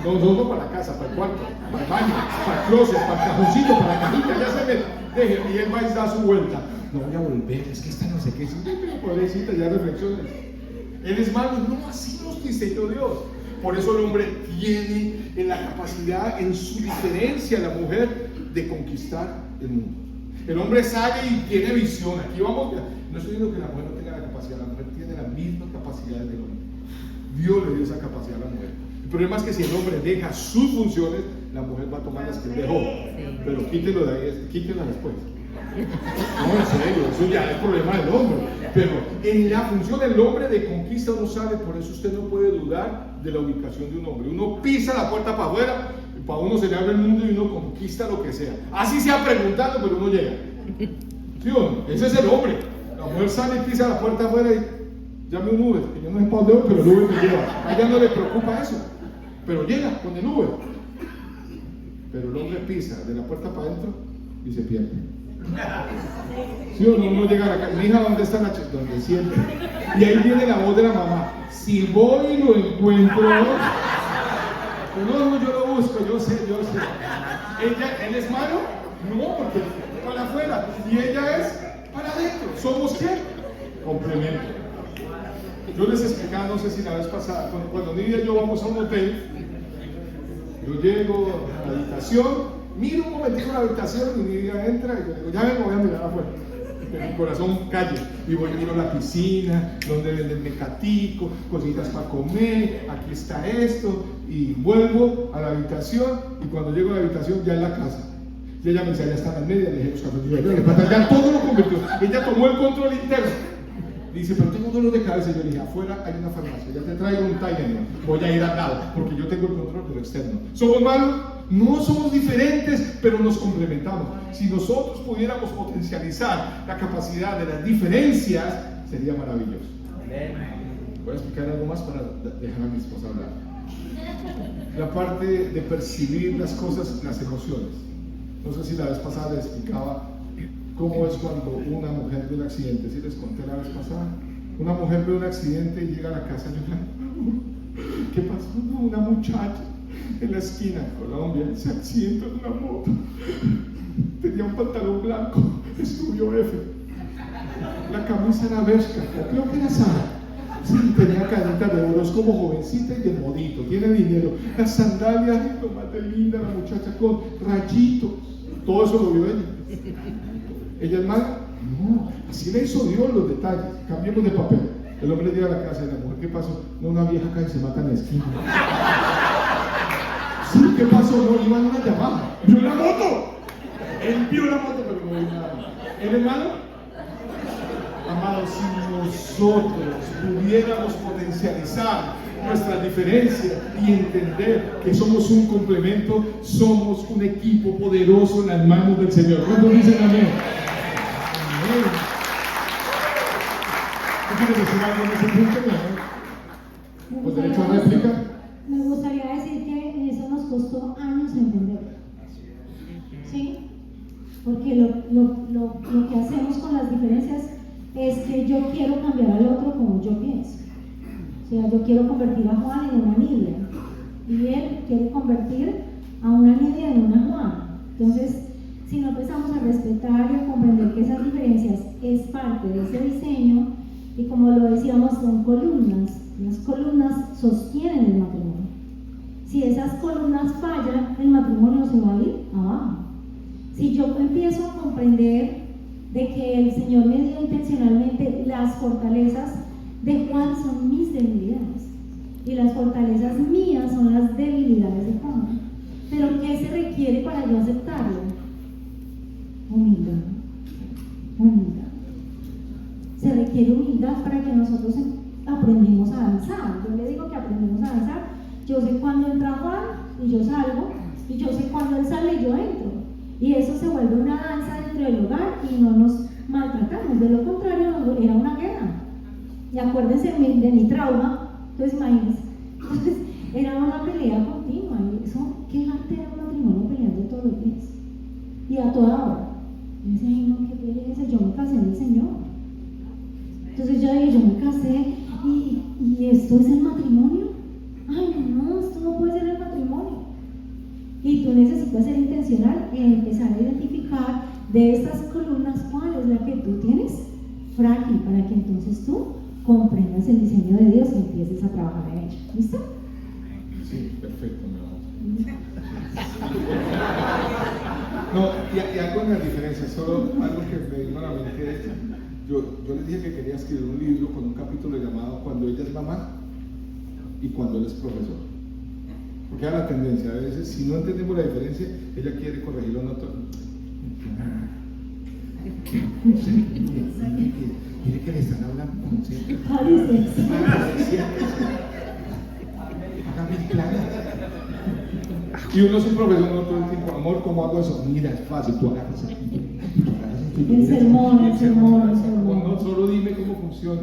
no para la casa, para el cuarto, para el baño, para el closet, para el cajoncito, para la cajita, ya se me deje, y él va y da su vuelta. No voy a volver, es que esta no sé qué es, pobrecita, ya reflexiones. Él es malo, no, así nos diseñó Dios. Por eso el hombre tiene en la capacidad, en su diferencia, la mujer, de conquistar el mundo. El hombre sale y tiene visión. Aquí vamos, no estoy diciendo que la mujer no tenga la capacidad, la mujer tiene la misma capacidad del hombre. Dios le dio esa capacidad a la mujer. El problema es que si el hombre deja sus funciones, la mujer va a tomar las que él dejó. Pero quítelo de ahí, quítela después. No, en serio, eso ya es problema del hombre. Pero en la función del hombre de conquista uno sabe, por eso usted no puede dudar de la ubicación de un hombre. Uno pisa la puerta para afuera, y para uno se le abre el mundo y uno conquista lo que sea. Así sea preguntando, pero uno llega. ¿Sí o no? Ese es el hombre. La mujer sale y pisa la puerta afuera y llame un Uber, que yo no sé para dónde voy, pero el Uber me lleva. A ella no le preocupa eso, pero llega con el Uber. Pero el hombre pisa de la puerta para adentro y se pierde. ¿Sí o no? Uno llega a la casa, mi hija, ¿dónde está la chica? Donde siempre. Y ahí viene la voz de la mamá. Si voy y lo encuentro, no, yo lo busco, yo sé. ¿Él es malo? No, porque para afuera. Y ella es para adentro. ¿Somos qué? Complemento. Yo les explicaba, no sé si la vez pasada, cuando Nidia y yo vamos a un hotel, yo llego a la habitación, miro un momentito la habitación y Nidia entra y yo digo, ya vengo, voy a mirar afuera. Que mi corazón calle y voy y miro la piscina, donde venden mecatico, cositas para comer, aquí está esto, y vuelvo a la habitación y cuando llego a la habitación ya en la casa. Y ella me dice, ya está en la media, le dije, ya todo lo convirtió. Ella tomó el control interno. Dice, pero tengo dolor de cabeza. Yo le dije, afuera hay una farmacia, ya te traigo un Tylenol, voy a ir al lado, porque yo tengo el control de lo externo. ¿Somos malos? No, somos diferentes, pero nos complementamos. Si nosotros pudiéramos potencializar la capacidad de las diferencias, sería maravilloso. Voy a explicar algo más para dejar a mi esposa hablar. La parte de percibir las cosas, las emociones. No sé si la vez pasada les explicaba cómo es cuando una mujer ve un accidente. ¿Sí les conté la vez pasada? Una mujer ve un accidente y llega a la casa llorando. ¿Qué pasó? No, una muchacha en la esquina de Colombia se accidentó en una moto. Tenía un pantalón blanco, estudió F. La camisa era Bershka, creo que era Sara. Sí, tenía cadena de oro, es como jovencita y de modito, tiene dinero. Las sandalias, lo más de linda, la muchacha con rayitos. Todo eso lo vio ella. ¿Ella es mala? No, así le hizo Dios los detalles. Cambiemos de papel. El hombre llega a la casa de la mujer, ¿qué pasó? No, una vieja cae y se mata en la esquina. Sí, ¿qué pasó? No, iban a una llamada. ¡Vio la moto! Él vio la moto, pero no vio nada. ¿Él es malo? Amados, si nosotros pudiéramos potencializar nuestras diferencias y entender que somos un complemento, somos un equipo poderoso en las manos del Señor. ¿Cuántos dicen amén? Amén. ¿Tú quieres decir algo en ese punto? ¿Pues derecho a réplica? Me gustaría decir que eso nos costó años entender. ¿Sí? Porque lo que hacemos con las diferencias es que yo quiero cambiar al otro como yo pienso. O sea, yo quiero convertir a Juan en una Nidia y él quiere convertir a una Nidia en una Juan. Entonces, si no empezamos a respetar y a comprender que esas diferencias es parte de ese diseño, y como lo decíamos, son columnas. Las columnas sostienen el matrimonio. Si esas columnas fallan, el matrimonio se va a ir abajo. Si yo empiezo a comprender de que el Señor me dio intencionalmente las fortalezas de Juan son mis debilidades y las fortalezas mías son las debilidades de Juan, pero ¿qué se requiere para yo aceptarlo? Humildad. danzar. Yo le digo que aprendemos a danzar. Yo sé cuándo entra Juan y yo salgo, y yo sé cuándo él sale y yo entro. Y eso se vuelve una danza dentro del hogar y no nos maltratamos. De lo contrario, era una guerra. Y acuérdense de mi trauma, entonces imagínense. Entonces, era una pelea continua. Y eso, qué arte era un matrimonio peleando todos los días. Y a toda hora. Yo decía, ay, no, qué pereza, yo me casé en el Señor. Entonces yo dije, yo me casé y esto es el matrimonio. Ay, no, esto no puede ser el matrimonio. Y tú necesitas ser intencional en empezar a identificar de estas columnas cuál es la que tú tienes frágil, para que entonces tú comprendas el diseño de Dios y empieces a trabajar en ella. ¿Listo? Sí, perfecto, mi amor. No, y algo en la diferencia, solo algo que me vino a la mente es, yo les dije que quería escribir un libro con un capítulo llamado Cuando ella es mamá y cuando él es profesor. Porque era la tendencia, a veces si no entendemos la diferencia, ella quiere corregirlo en otro. Mire que le están hablando con usted. Hágame el plan. Y uno es un profesor no todo el tiempo, amor, ¿cómo hago eso? Mira, es fácil, tú agarras aquí. El sermón. No, solo dime cómo funciona.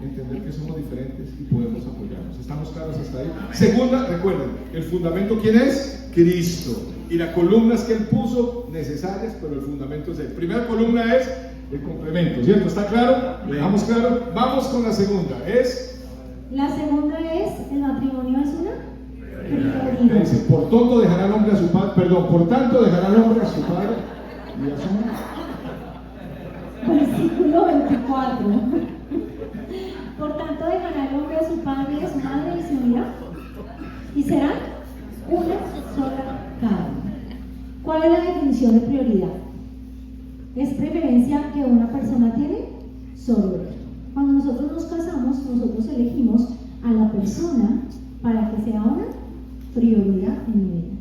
Entender que somos diferentes y podemos apoyarnos. ¿Estamos claros hasta ahí? Segunda, recuerden, el fundamento, ¿quién es? Cristo. Y las columnas que él puso, necesarias, pero el fundamento es él. Primera columna es el complemento, ¿cierto? ¿Está claro? ¿Dejamos claro? Vamos con la segunda. La segunda es, el matrimonio es una prioridad. Dice, por tanto dejará el hombre a su padre, por tanto dejará el hombre a su padre y a su madre. Versículo 24. Por tanto dejará el hombre a su padre y a su madre y se unirá, y serán una sola carne. ¿Cuál es la definición de prioridad? Es preferencia que una persona tiene sobre otra. Cuando nosotros nos casamos, nosotros elegimos a la persona para que sea una prioridad en mi vida.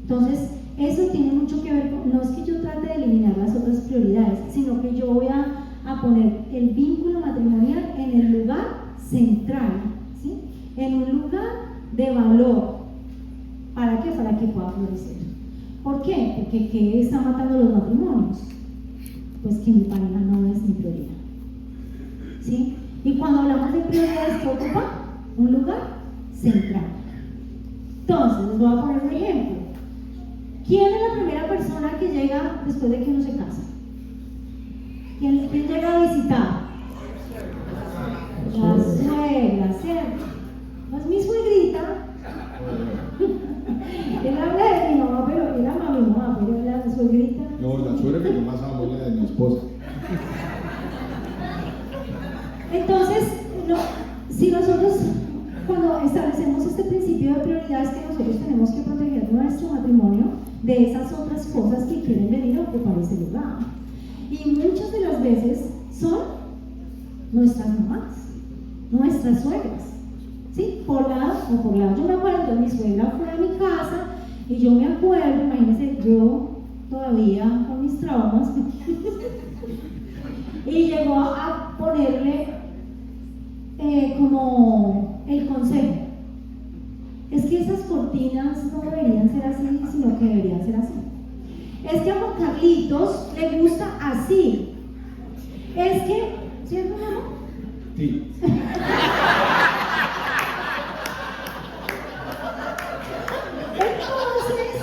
Entonces, eso tiene mucho que ver con, no es que yo trate de eliminar las otras prioridades, sino que yo voy a poner el vínculo matrimonial en el lugar central, ¿sí? En un lugar de valor. ¿Para qué? Para que pueda florecer. ¿Por qué? Porque ¿qué está matando los matrimonios? Pues que mi pareja no es mi prioridad, ¿sí? Y cuando hablamos de prioridades, ¿qué ocupa? Un lugar central. Entonces, les voy a poner un ejemplo. ¿Quién es la primera persona que llega después de que uno se casa? ¿Quién llega a visitar? La suegra, ¿cierto? No es mi suegrita. Él habla de mi mamá, pero él ama a mi mamá, pero él habla de suegrita. No, la suegra que yo más amo es la de mi esposa. Entonces, si nosotros, cuando establecemos este principio de prioridades, que nosotros tenemos que proteger nuestro matrimonio de esas otras cosas que quieren venir a ocupar ese lugar. Y muchas de las veces son nuestras mamás, nuestras suegras, ¿sí? Por lado o por lado. Yo me acuerdo, mi suegra fue a mi casa y yo me acuerdo, imagínense, yo todavía con mis traumas, y llegó a ponerle como el consejo. Es que esas cortinas no deberían ser así, sino que deberían ser así. Es que a Juan Carlitos le gusta así. Es que, ¿cierto, mi amor? Sí. Entonces,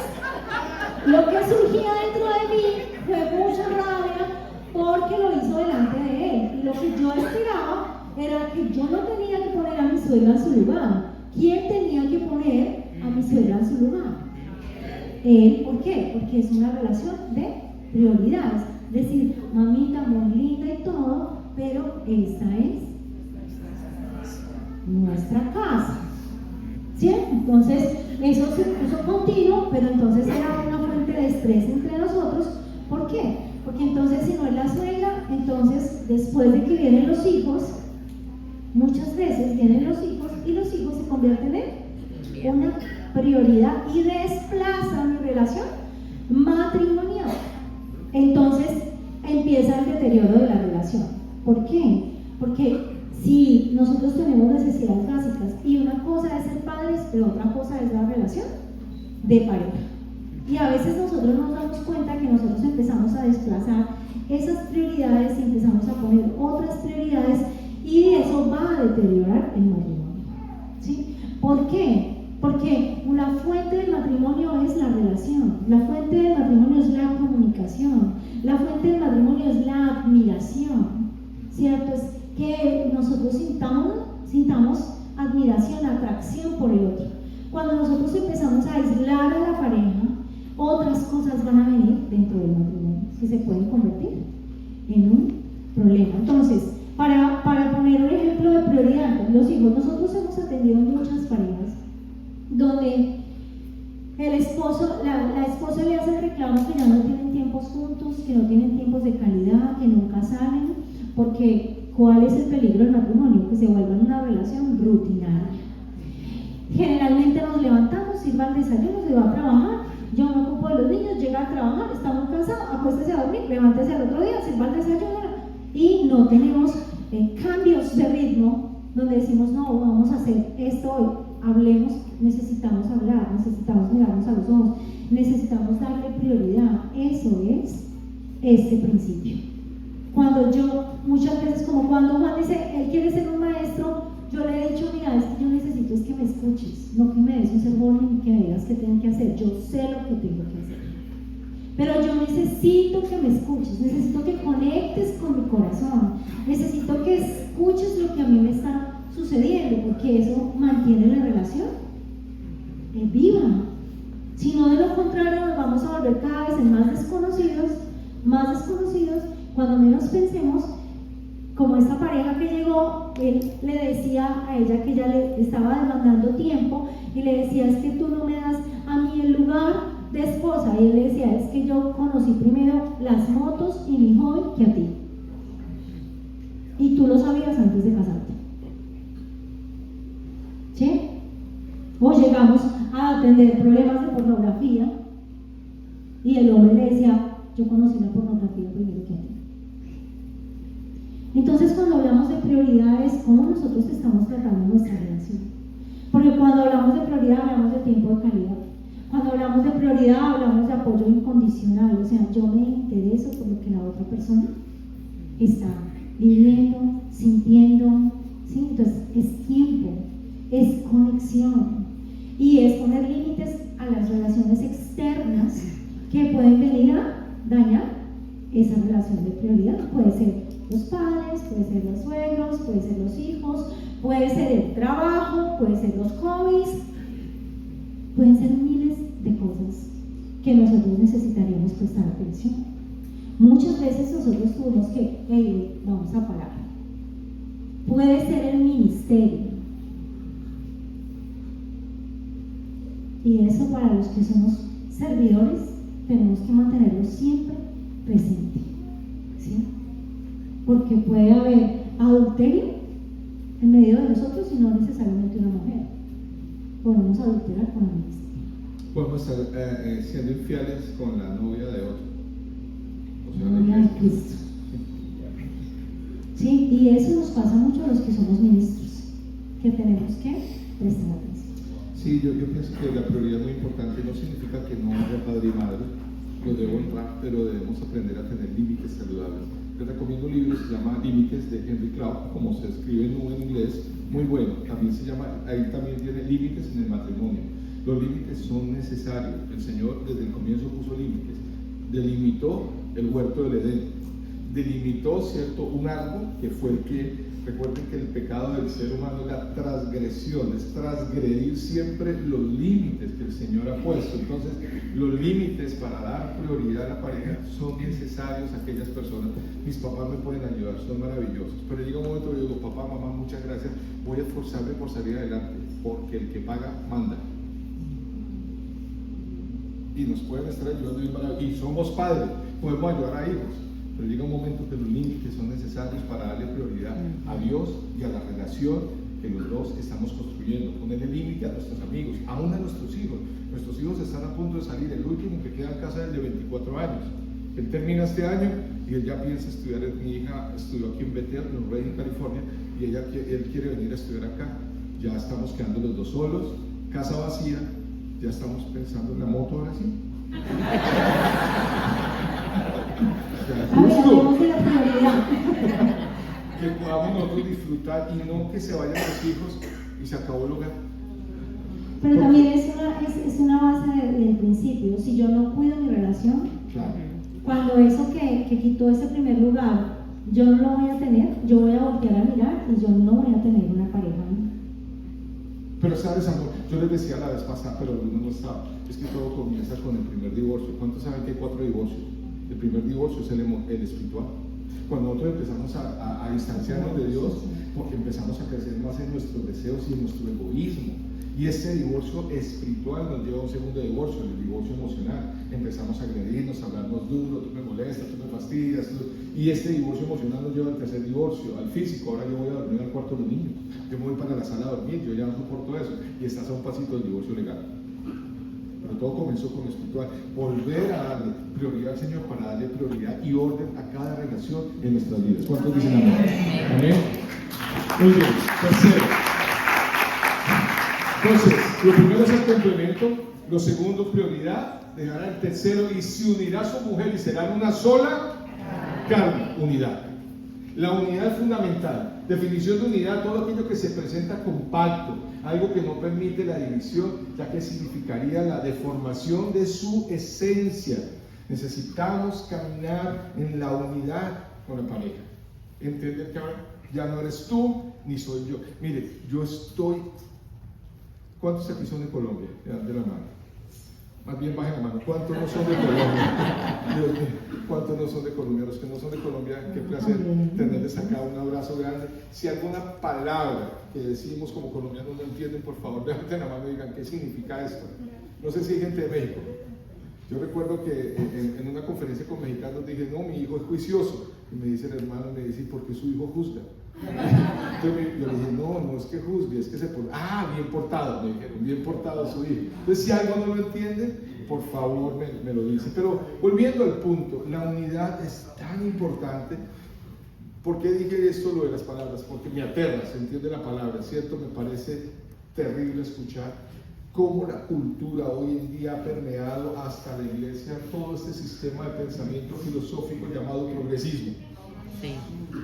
lo que surgía dentro de mí fue mucha rabia porque lo hizo delante de él. Y lo que yo esperaba era que yo no tenía que poner a mi suegra en su lugar. ¿Quién tenía que poner a mi suegra en su lugar? Él. ¿Por qué? Porque es una relación de prioridades. Es decir, mamita, muy linda y todo, pero esta es nuestra casa. ¿Sí? Entonces, eso se puso continuo, pero entonces era una fuente de estrés entre nosotros. ¿Por qué? Porque entonces, si no es la suegra, entonces después de que vienen los hijos, muchas veces vienen los hijos y los hijos se convierten en una prioridad y desplazan mi relación matrimonial. Entonces empieza el deterioro de la relación. ¿Por qué? Porque si nosotros tenemos necesidad necesidades básicas. Y una cosa es ser padres, pero otra cosa es la relación de pareja. Y a veces nosotros nos damos cuenta que nosotros empezamos a desplazar esas prioridades y empezamos a poner otras prioridades, y eso va a deteriorar el matrimonio, ¿sí? ¿Por qué? Porque la fuente del matrimonio es la relación, la fuente del matrimonio es la comunicación, la fuente del matrimonio es la admiración, ¿cierto? Es que nosotros sintamos admiración, atracción por el otro. Cuando nosotros empezamos a aislar a la pareja, otras cosas van a venir dentro del matrimonio que se pueden convertir en un problema. Entonces, para poner un ejemplo de prioridad, los hijos, nosotros hemos atendido muchas parejas donde el esposo, la esposa le hace reclamos que ya no tienen tiempos juntos, que no tienen tiempos de calidad, que nunca salen, porque ¿cuál es el peligro del matrimonio? Que se vuelva una relación rutinaria. Generalmente nos levantamos, sirva el desayuno, se va a trabajar, yo me ocupo de los niños, llega a trabajar, está muy cansado, acuéstese a dormir, levántese al otro día, sirva el desayuno, y no tenemos cambios de ritmo donde decimos, no, vamos a hacer esto hoy, hablemos, necesitamos hablar, necesitamos mirarnos a los ojos, necesitamos darle prioridad. Eso es este principio. Cuando yo, muchas veces, como cuando Juan dice, él quiere ser un maestro, yo le he dicho, mira, es que yo necesito es que me escuches, no que me des un sermón ni que me digas qué tengo que hacer, yo sé lo que tengo que hacer. Pero yo necesito que me escuches, necesito que conectes con mi corazón, necesito que escuches lo que a mí me está sucediendo, porque eso mantiene la relación viva. Si no, de lo contrario, nos vamos a volver cada vez más desconocidos, cuando menos pensemos, como esta pareja que llegó, él le decía a ella que ella le estaba demandando tiempo y le decía, es que tú no me das a mí el lugar de esposa, y él le decía, es que yo conocí primero las motos y mi joven que a ti, y tú lo sabías antes de casarte, ¿sí? O llegamos a atender problemas de pornografía y el hombre le decía, yo conocí la pornografía primero que a ti. Entonces, cuando hablamos de prioridades, ¿cómo nosotros estamos tratando nuestra relación? Porque cuando hablamos de prioridad, hablamos de tiempo de calidad. Cuando hablamos de prioridad, hablamos de apoyo incondicional. O sea, yo me intereso por lo que la otra persona está viviendo, sintiendo, ¿sí? Entonces, es tiempo, es conexión. Y es poner límites a las relaciones externas que pueden venir a dañar esa relación de prioridad. Puede ser los padres, puede ser los suegros, puede ser los hijos, puede ser el trabajo, puede ser los hobbies, pueden ser miles de cosas que nosotros necesitaríamos prestar atención. Muchas veces nosotros tuvimos que, vamos a parar. Puede ser el ministerio. Y eso, para los que somos servidores, tenemos que mantenerlo siempre presente, ¿sí? Porque puede haber adulterio en medio de nosotros y no necesariamente una mujer. Podemos adulterar con la ministerio. Podemos estar siendo infieles con la novia de otro. O sea, Novia de Cristo. Sí, y eso nos pasa mucho a los que somos ministros, que tenemos que prestar atención. Sí, yo pienso que la prioridad es muy importante. No significa que no haya padre y madre, lo debo honrar, pero debemos aprender a tener límites saludables. Les recomiendo un libro que se llama Límites, de Henry Cloud, como se escribe en inglés, muy bueno. También se llama, ahí también tiene límites en el matrimonio. Los límites son necesarios. El Señor desde el comienzo puso límites. Delimitó el huerto del Edén. Delimitó, ¿cierto?, un árbol que fue el que, recuerden que el pecado del ser humano es la transgresión, es transgredir siempre los límites que el Señor ha puesto. Entonces, los límites para dar prioridad a la pareja son necesarios a aquellas personas. Mis papás me pueden ayudar, son maravillosos, pero llega un momento que yo digo, papá, mamá, muchas gracias, voy a esforzarme por salir adelante, porque el que paga, manda. Y nos pueden estar ayudando, y somos padres, podemos ayudar a hijos. Pero llega un momento que los límites son necesarios para darle prioridad a Dios y a la relación que los dos estamos construyendo. Ponerle límite a nuestros amigos, aún a nuestros hijos. Nuestros hijos están a punto de salir, el último que queda en casa es el de 24 años. Él termina este año y él ya piensa estudiar. Mi hija estudió aquí en Bethel, en Redding, California, y él quiere venir a estudiar acá. ya estamos quedando los dos solos, casa vacía, ya estamos pensando en la moto ahora sí. O sea, justo que podamos nosotros disfrutar y no que se vayan los hijos y se acabó el hogar. Pero también es una base del principio. Si yo no cuido mi relación, Claro. cuando eso que quitó ese primer lugar, yo no lo voy a tener, yo voy a voltear a mirar y yo no voy a tener una pareja. Pero sabes, amor, yo les decía la vez pasada, pero uno no sabe, es que todo comienza con el primer divorcio. ¿Cuántos saben que hay 4 divorcios? El primer divorcio es el espiritual. Cuando nosotros empezamos a distanciarnos de Dios, porque empezamos a crecer más en nuestros deseos y en nuestro egoísmo. Y este divorcio espiritual nos lleva a un segundo divorcio, el divorcio emocional. Empezamos a agredirnos, a hablarnos duro, tú me molestas, tú me fastidias. Y este divorcio emocional nos lleva al tercer divorcio, al físico. Ahora yo voy a dormir al cuarto de los niños. Yo me voy para la sala a dormir, yo ya no soporto eso. Y estás a un pasito del divorcio legal. Pero todo comenzó con lo espiritual. Volver a darle prioridad al Señor para darle prioridad y orden a cada relación en nuestras vidas. ¿Cuántos dicen amén? Amén. Muy bien. Tercero. Entonces, lo primero es el complemento. Lo segundo, prioridad. Dejará el tercero y se unirá a su mujer y serán una sola carne. Unidad. La unidad es fundamental. Definición de unidad: todo aquello que se presenta compacto, algo que no permite la división, ya que significaría la deformación de su esencia. Necesitamos caminar en la unidad con la pareja. Entender que ahora ya no eres tú ni soy yo. Mire, yo estoy. ¿Cuántos aquí son de Colombia? De la mano. Más bien bajen la mano. ¿Cuántos no son de Colombia? Dios mío, ¿cuántos no son de Colombia? Los que no son de Colombia, qué placer tenerles acá, un abrazo grande. Si alguna palabra que decimos como colombianos no entienden, por favor, levanten la mano y digan qué significa esto. No sé si hay gente de México. Yo recuerdo que en una conferencia con mexicanos dije, no, mi hijo es juicioso. Y me dice el hermano, me dice, ¿por qué su hijo juzga? Entonces yo le dije, no es que juzgue, es que se porta. Ah, bien portado, me dijeron, bien portado su hijo. Entonces, si algo no lo entienden, por favor me lo dice. Pero volviendo al punto, la unidad es tan importante. ¿Por qué dije esto, lo de las palabras? Porque me aterra, se entiende la palabra, ¿cierto? Me parece terrible escuchar cómo la cultura hoy en día ha permeado hasta la iglesia todo este sistema de pensamiento filosófico llamado progresismo. Sí.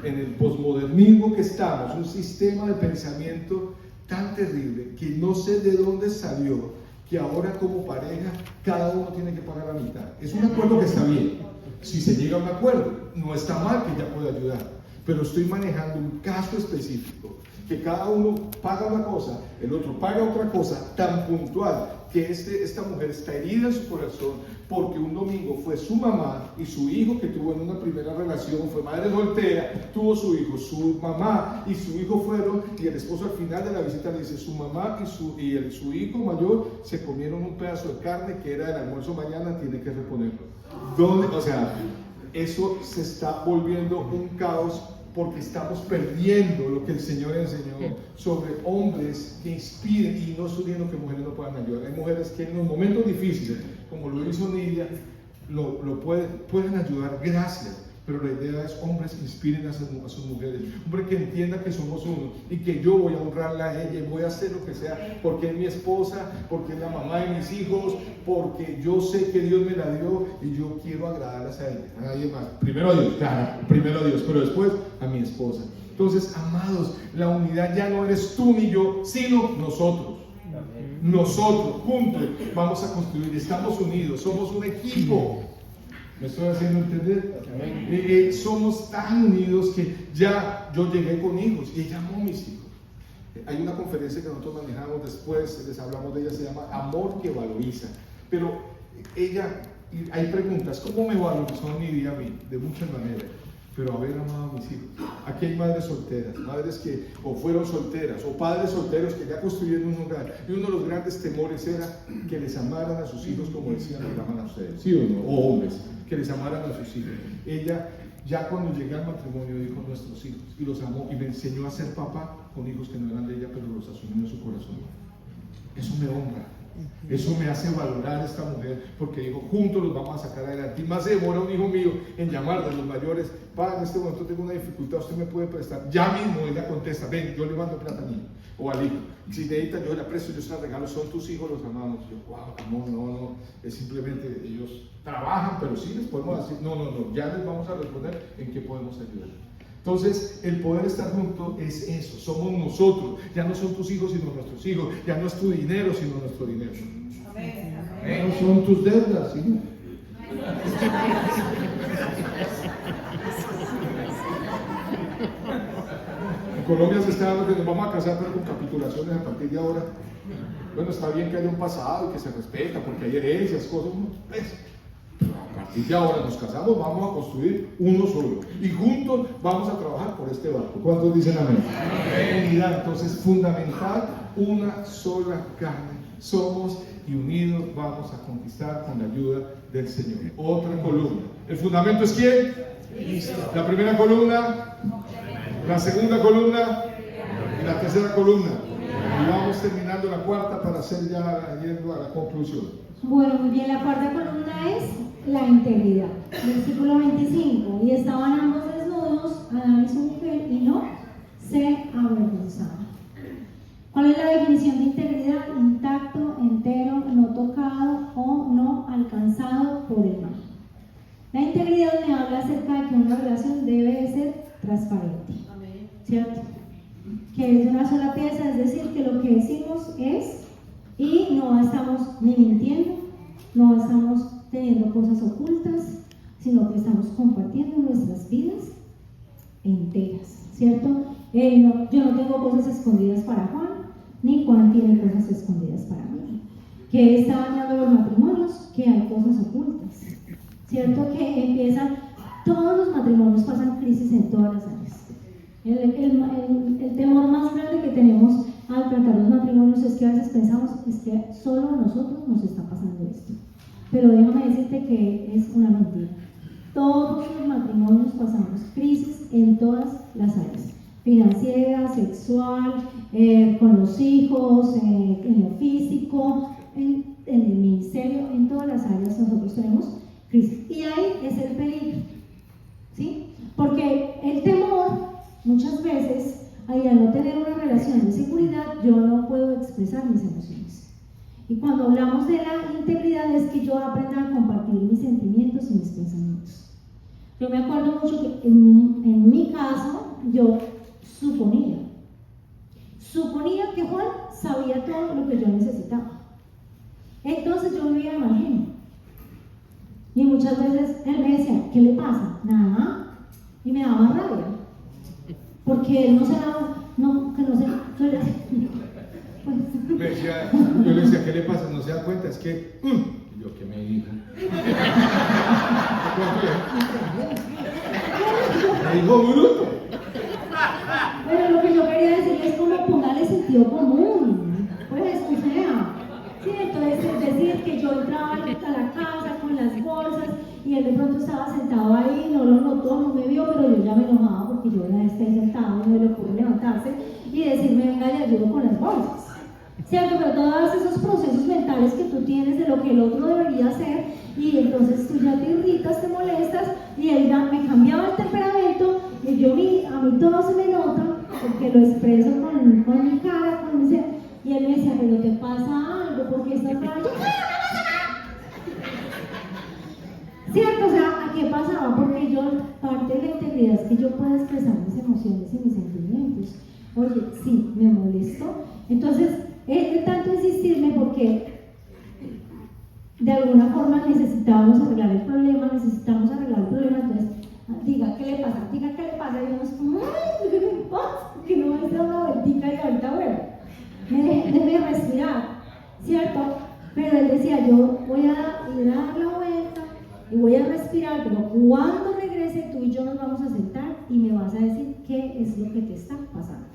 En el posmodernismo que estamos, un sistema de pensamiento tan terrible que no sé de dónde salió, que ahora como pareja cada uno tiene que pagar la mitad. Es un acuerdo que está bien, si se llega a un acuerdo, no está mal que ella pueda ayudar, pero estoy manejando un caso específico, que cada uno paga una cosa, el otro paga otra cosa, tan puntual que esta mujer está herida en su corazón porque un domingo fue su mamá y su hijo que tuvo en una primera relación, fue madre soltera, tuvo su hijo, su mamá y su hijo fueron, y el esposo al final de la visita le dice, su mamá y su hijo mayor se comieron un pedazo de carne que era el almuerzo mañana, tiene que reponerlo. ¿Dónde? O sea, eso se está volviendo un caos porque estamos perdiendo lo que el Señor enseñó sobre hombres que inspiren, y no estoy diciendo que mujeres no puedan ayudar. Hay mujeres que en los momentos difíciles, como lo hizo Nidia, pueden ayudar, gracias. Pero la idea es hombres que inspiren a sus mujeres, hombres que entiendan que somos uno y que yo voy a honrarla a ella y voy a hacer lo que sea porque es mi esposa, porque es la mamá de mis hijos, porque yo sé que Dios me la dio y yo quiero agradarlas a ella, a nadie más. Primero a Dios, claro, primero a Dios, pero después a mi esposa. Entonces, amados, la unidad ya no eres tú ni yo, sino nosotros. Nosotros juntos vamos a construir, estamos unidos, somos un equipo. ¿Me estoy haciendo entender? Somos tan unidos que ya yo llegué con hijos y ella amó a mis hijos. Hay una conferencia que nosotros manejamos después, les hablamos de ella, se llama Amor que Valoriza. Pero hay preguntas, ¿cómo me valorizó mi vida a mí? De muchas maneras. Pero haber amado a mis hijos. Aquí hay madres solteras, madres que o fueron solteras, o padres solteros que ya construyeron un hogar. Y uno de los grandes temores era que les amaran a sus hijos como decían, les aman a ustedes, ¿sí o no? O hombres, que les amaran a sus hijos. Ella, ya cuando llegué al matrimonio, dijo nuestros hijos, y los amó, y me enseñó a ser papá con hijos que no eran de ella, pero los asumió en su corazón. Eso me honra. Eso me hace valorar a esta mujer, porque digo, juntos los vamos a sacar adelante. Y más se demora un hijo mío en llamar de los mayores: padre, en este momento tengo una dificultad, usted me puede prestar. Ya mismo ella contesta: ven, yo le mando plata a mi hijo o al hijo. Si necesita, yo la presto, yo se la regalo, son tus hijos, los amamos. Yo, wow, amor, no, es simplemente ellos trabajan, pero sí les podemos decir, no, ya les vamos a responder en qué podemos ayudar. Entonces, el poder estar juntos es eso, somos nosotros, ya no son tus hijos sino nuestros hijos, ya no es tu dinero sino nuestro dinero. No son tus deudas, ¿sí? En Colombia se está dando que nos vamos a casar, pero con capitulaciones a partir de ahora. Bueno, está bien que haya un pasado y que se respeta, porque hay herencias, cosas, pues, pero a partir de ahora nos casamos, vamos a construir uno solo y juntos vamos a trabajar por este barco. ¿Cuántos dicen amén? Unidad, entonces, fundamental, una sola carne somos y unidos vamos a conquistar con la ayuda del Señor. Otra columna. ¿El fundamento es quién? Cristo. La primera columna, la segunda columna y la tercera columna. Y vamos terminando la cuarta para hacer ya yendo a la conclusión. Bueno, muy bien, la cuarta columna es la integridad. Versículo 25. Y estaban ambos desnudos, Adán y su mujer, y no se avergonzaban. ¿Cuál es la definición de integridad? Intacto, entero, no tocado o no alcanzado por el mal. La integridad me habla acerca de que una relación debe de ser transparente, ¿cierto? Que es de una sola pieza, es decir, que lo que decimos es, y no estamos ni mintiendo, no estamos teniendo cosas ocultas, sino que estamos compartiendo nuestras vidas enteras, ¿cierto? Yo no tengo cosas escondidas para Juan, ni Juan tiene cosas escondidas para mí. Que está dañando los matrimonios, que hay cosas ocultas, ¿cierto? Que empiezan, todos los matrimonios pasan crisis en todas las áreas. El temor más grande que tenemos al tratar los matrimonios es que a veces pensamos es que solo a nosotros nos está pasando esto. Pero déjame decirte que es una mentira. Todos los matrimonios pasamos crisis en todas las áreas: financiera, sexual, con los hijos, en lo físico, en el ministerio, en todas las áreas nosotros tenemos crisis. Y ahí es el peligro, ¿sí? Porque el temor, muchas veces, al no tener una relación de seguridad, yo no puedo expresar mis emociones. Y cuando hablamos de la integridad es que yo aprenda a compartir mis sentimientos y mis pensamientos. Yo me acuerdo mucho que en mi caso, yo suponía que Juan sabía todo lo que yo necesitaba. Entonces yo vivía de mal genio. Y muchas veces él me decía: ¿qué le pasa? Nada. Y me daba rabia. Porque él no se daba, yo le decía, ¿qué le pasa? No se da cuenta, es que, yo, ¿qué me dijo? Me dijo bruto. Pero lo que yo quería decir es como póngale sentido común, pues, o sea, sí, entonces es decir que yo entraba a la casa con las bolsas y él de pronto estaba sentado ahí, no lo notó, no me vio, pero yo ya me enojaba porque yo ya estoy sentado, no me le ocurre levantarse y decirme: venga, le ayudo con las bolsas, ¿cierto? Pero todos esos procesos mentales que tú tienes de lo que el otro debería hacer, y entonces tú ya te irritas, te molestas, y él ya me cambiaba el temperamento, y a mí todo se me nota, porque lo expreso con mi cara, y él me decía: pero te pasa algo, porque estás bravo. ¿Cierto? O sea, ¿a qué pasaba? Porque parte de la integridad es que yo pueda expresar mis emociones y mis sentimientos. Oye, sí, me molestó. Entonces, es de tanto insistirme porque de alguna forma necesitamos arreglar el problema, entonces, diga, ¿qué le pasa? Y yo es como, ¡ay, qué me pasa! Que no me da una vueltica y ahorita, bueno, déjeme respirar, ¿cierto? Pero él decía: yo voy a ir a dar la vuelta y voy a respirar, pero cuando regrese tú y yo nos vamos a sentar y me vas a decir qué es lo que te está pasando.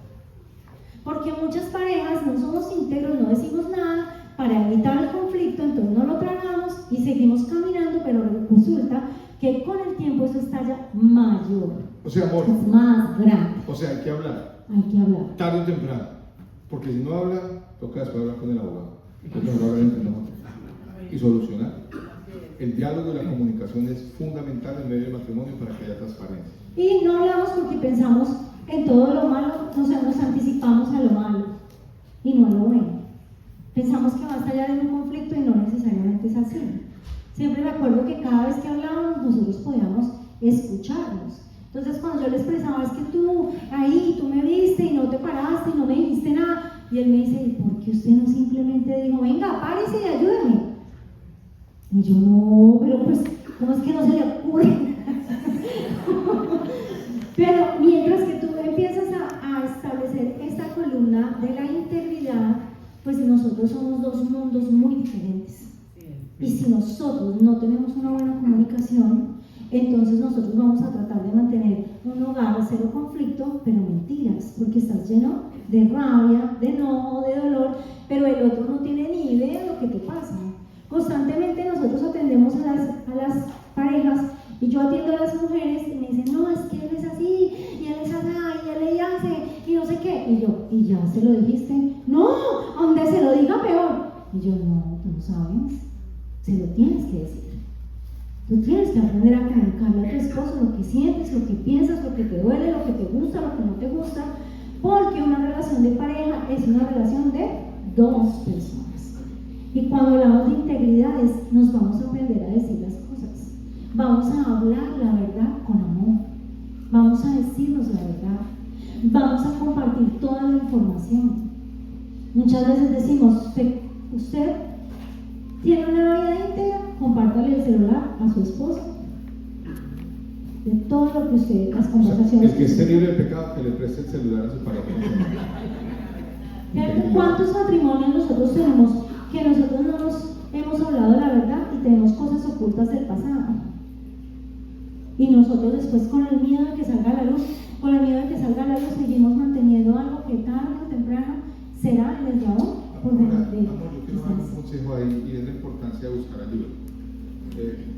Porque muchas parejas no somos íntegros, no decimos nada para evitar el conflicto, entonces no lo tragamos y seguimos caminando, pero resulta que con el tiempo eso estalla mayor. O sea, amor, es más grande. O sea, hay que hablar. Hay que hablar. Tarde o temprano. Porque si no habla, toca después hablar con el abogado. y solucionar. El diálogo y la comunicación es fundamental en medio del matrimonio para que haya transparencia. Y no hablamos porque pensamos en todo lo malo, nos anticipamos a lo malo y no a lo bueno. Pensamos que va a estallar en un conflicto y no necesariamente es así. Siempre recuerdo que cada vez que hablábamos nosotros podíamos escucharnos. Entonces cuando yo le expresaba, es que tú me viste y no te paraste y no me dijiste nada, y él me dice, ¿y por qué usted no simplemente dijo, venga, párese y ayúdeme? Y yo, no, pero pues, ¿cómo es que no se le ocurre? Pero mientras que tú empiezas a establecer esta columna de la integridad, pues nosotros somos dos mundos muy diferentes. Y si nosotros no tenemos una buena comunicación, entonces nosotros vamos a tratar de mantener un hogar de cero conflicto, pero mentiras, porque estás lleno de rabia, de enojo, de dolor, pero el otro no tiene ni idea de lo que te pasa. Constantemente nosotros atendemos a las parejas, y yo atiendo a las mujeres y me dicen, no, es que él es así, y él es así, y él le hace, y no sé qué. Y yo, ¿y ya se lo dijiste? No, donde se lo diga peor. Y yo, no, tú no sabes, se lo tienes que decir. Tú tienes que aprender a comunicarle a tu esposo lo que sientes, lo que piensas, lo que te duele, lo que te gusta, lo que no te gusta, porque una relación de pareja es una relación de dos personas. Y cuando hablamos de integridad, nos vamos a aprender a decir las cosas. Vamos a hablar la verdad con amor. Vamos a decirnos la verdad. Vamos a compartir toda la información. Muchas veces decimos, usted tiene una vida íntegra, compártale el celular a su esposo. De todo lo que usted, las conversaciones. El que esté libre de pecado, que le preste el celular a su pareja. ¿Cuántos matrimonios nosotros tenemos que nosotros no nos hemos hablado la verdad y tenemos cosas ocultas del pasado? Y nosotros después, con el miedo de que salga la luz, seguimos manteniendo algo que tarde o temprano será el eslabón por delante de yo quiero dar un consejo ahí, y es la importancia de buscar ayuda.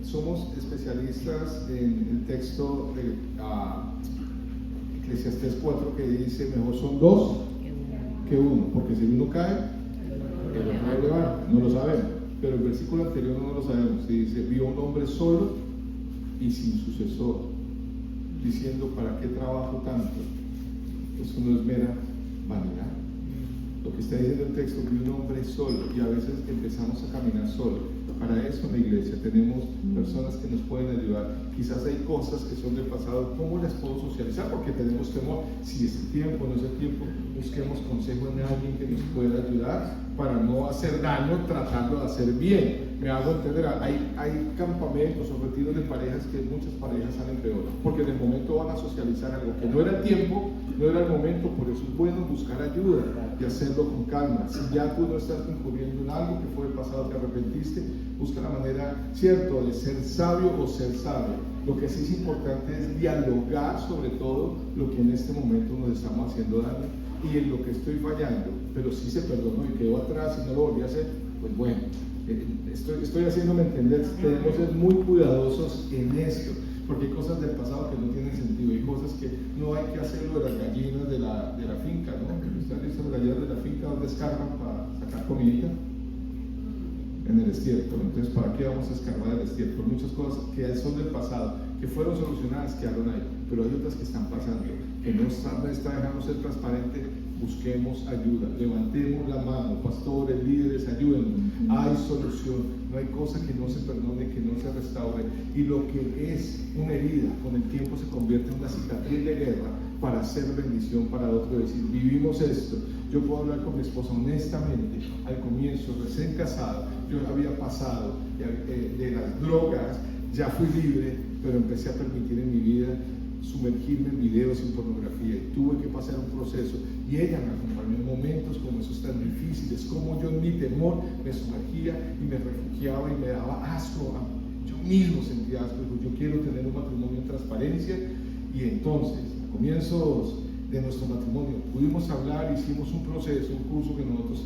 Somos especialistas en el texto de Eclesiastés 4, que dice, mejor son dos que uno, porque si uno cae, el otro lo levanta. No lo sabemos, pero el versículo anterior no lo sabemos. Y dice, vio un hombre solo y sin sucesor, diciendo, ¿para qué trabajo tanto? Eso no es mera vanidad. Lo que está diciendo el texto, vio un hombre solo, y a veces empezamos a caminar solo. Para eso en la iglesia tenemos personas que nos pueden ayudar. Quizás hay cosas que son del pasado, ¿cómo las puedo socializar? Porque tenemos temor, si es el tiempo, no es el tiempo, busquemos consejo en alguien que nos pueda ayudar para no hacer daño tratando de hacer bien. Me hago entender, hay campamentos o retiros de parejas que muchas parejas salen peor, porque en el momento van a socializar algo que no era el tiempo, no era el momento. Por eso es bueno buscar ayuda y hacerlo con calma. Si ya tú no estás incurriendo en algo que fue el pasado, te arrepentiste, busca la manera, cierto, de ser sabio o ser sabio. Lo que sí es importante es dialogar sobre todo lo que en este momento nos estamos haciendo daño y en lo que estoy fallando, pero si se perdonó y quedó atrás y no lo volví a hacer, pues bueno, estoy haciéndome entender. Tenemos que ser muy cuidadosos en esto, porque hay cosas del pasado que no tienen sentido, hay cosas que no hay que hacerlo de las gallinas de la finca, ¿no? ¿Están listas las gallinas de la finca donde escarban para sacar comidita? En el estiércol. Entonces, ¿para qué vamos a escarbar el estiércol? Muchas cosas que son del pasado, que fueron solucionadas, quedaron ahí, pero hay otras que están pasando, que no está dejando ser transparente. Busquemos ayuda, levantemos la mano, pastores, líderes, ayúdennos. Hay solución, no hay cosa que no se perdone, que no se restaure, y lo que es una herida con el tiempo se convierte en una cicatriz de guerra para hacer bendición para otro. Decir, vivimos esto. Yo puedo hablar con mi esposa honestamente. Al comienzo, recién casado, yo había pasado de las drogas, ya fui libre, pero empecé a permitir en mi vida sumergirme en videos y pornografía, y tuve que pasar un proceso, y ella me acompañó en momentos como esos tan difíciles, como yo en mi temor me sumergía y me refugiaba y me daba asco, yo mismo sentía asco. Yo quiero tener un matrimonio en transparencia. Y entonces, a comienzos de nuestro matrimonio, pudimos hablar, hicimos un proceso, un curso que nosotros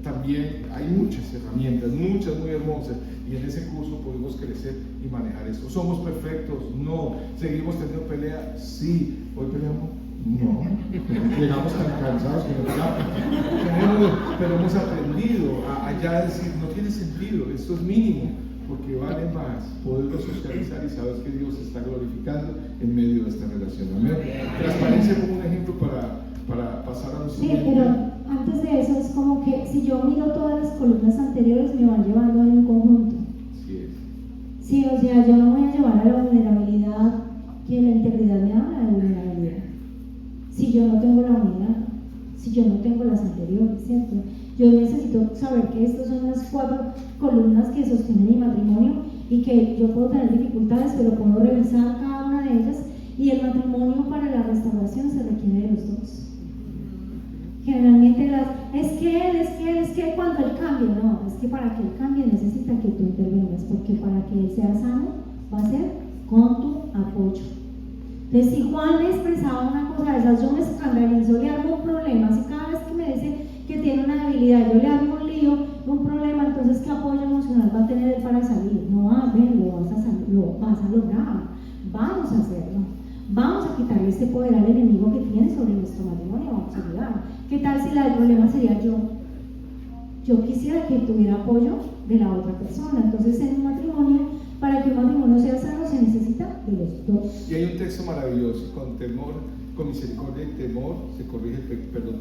también, hay muchas herramientas, muchas muy hermosas, y en ese curso pudimos crecer y manejar esto. ¿Somos perfectos? No. ¿Seguimos teniendo pelea? Sí. Hoy peleamos No, llegamos tan cansados que no llegamos. Pero hemos aprendido a ya decir, no tiene sentido, esto es mínimo, porque vale más poderlo socializar y saber que Dios se está glorificando en medio de esta relación. Amén. Transparencia como un ejemplo para pasar a los Sí, pero antes de eso es como que si yo miro todas las columnas anteriores me van llevando en un conjunto. Sí es. Sí, o sea, yo no voy a llevar a la vulnerabilidad que la integridad me habla de vulnerabilidad. Si yo no tengo la unidad, si yo no tengo las anteriores, ¿cierto? Yo necesito saber que estas son las 4 columnas que sostienen mi matrimonio y que yo puedo tener dificultades, pero puedo revisar cada una de ellas, y el matrimonio para la restauración se requiere de los dos. Generalmente es que cuando él cambie, no, es que para que él cambie necesita que tú intervengas, porque para que él sea sano va a ser con tu apoyo. Entonces, si Juan le expresaba una cosa de esas, yo me escandalizo, le armo un problema. Si cada vez que me dice que tiene una debilidad, yo le armo un lío, un problema, entonces ¿qué apoyo emocional va a tener él para salir? No, lo vas a lograr, vamos a hacerlo. Vamos a quitarle este poder al enemigo que tiene sobre nuestro matrimonio, vamos a ayudar. ¿Qué tal si el problema sería yo? Yo quisiera que tuviera apoyo de la otra persona. Entonces, en un matrimonio, para que un matrimonio sea sano, se necesita de los dos. Y hay un texto maravilloso: con temor, con misericordia y temor se corrige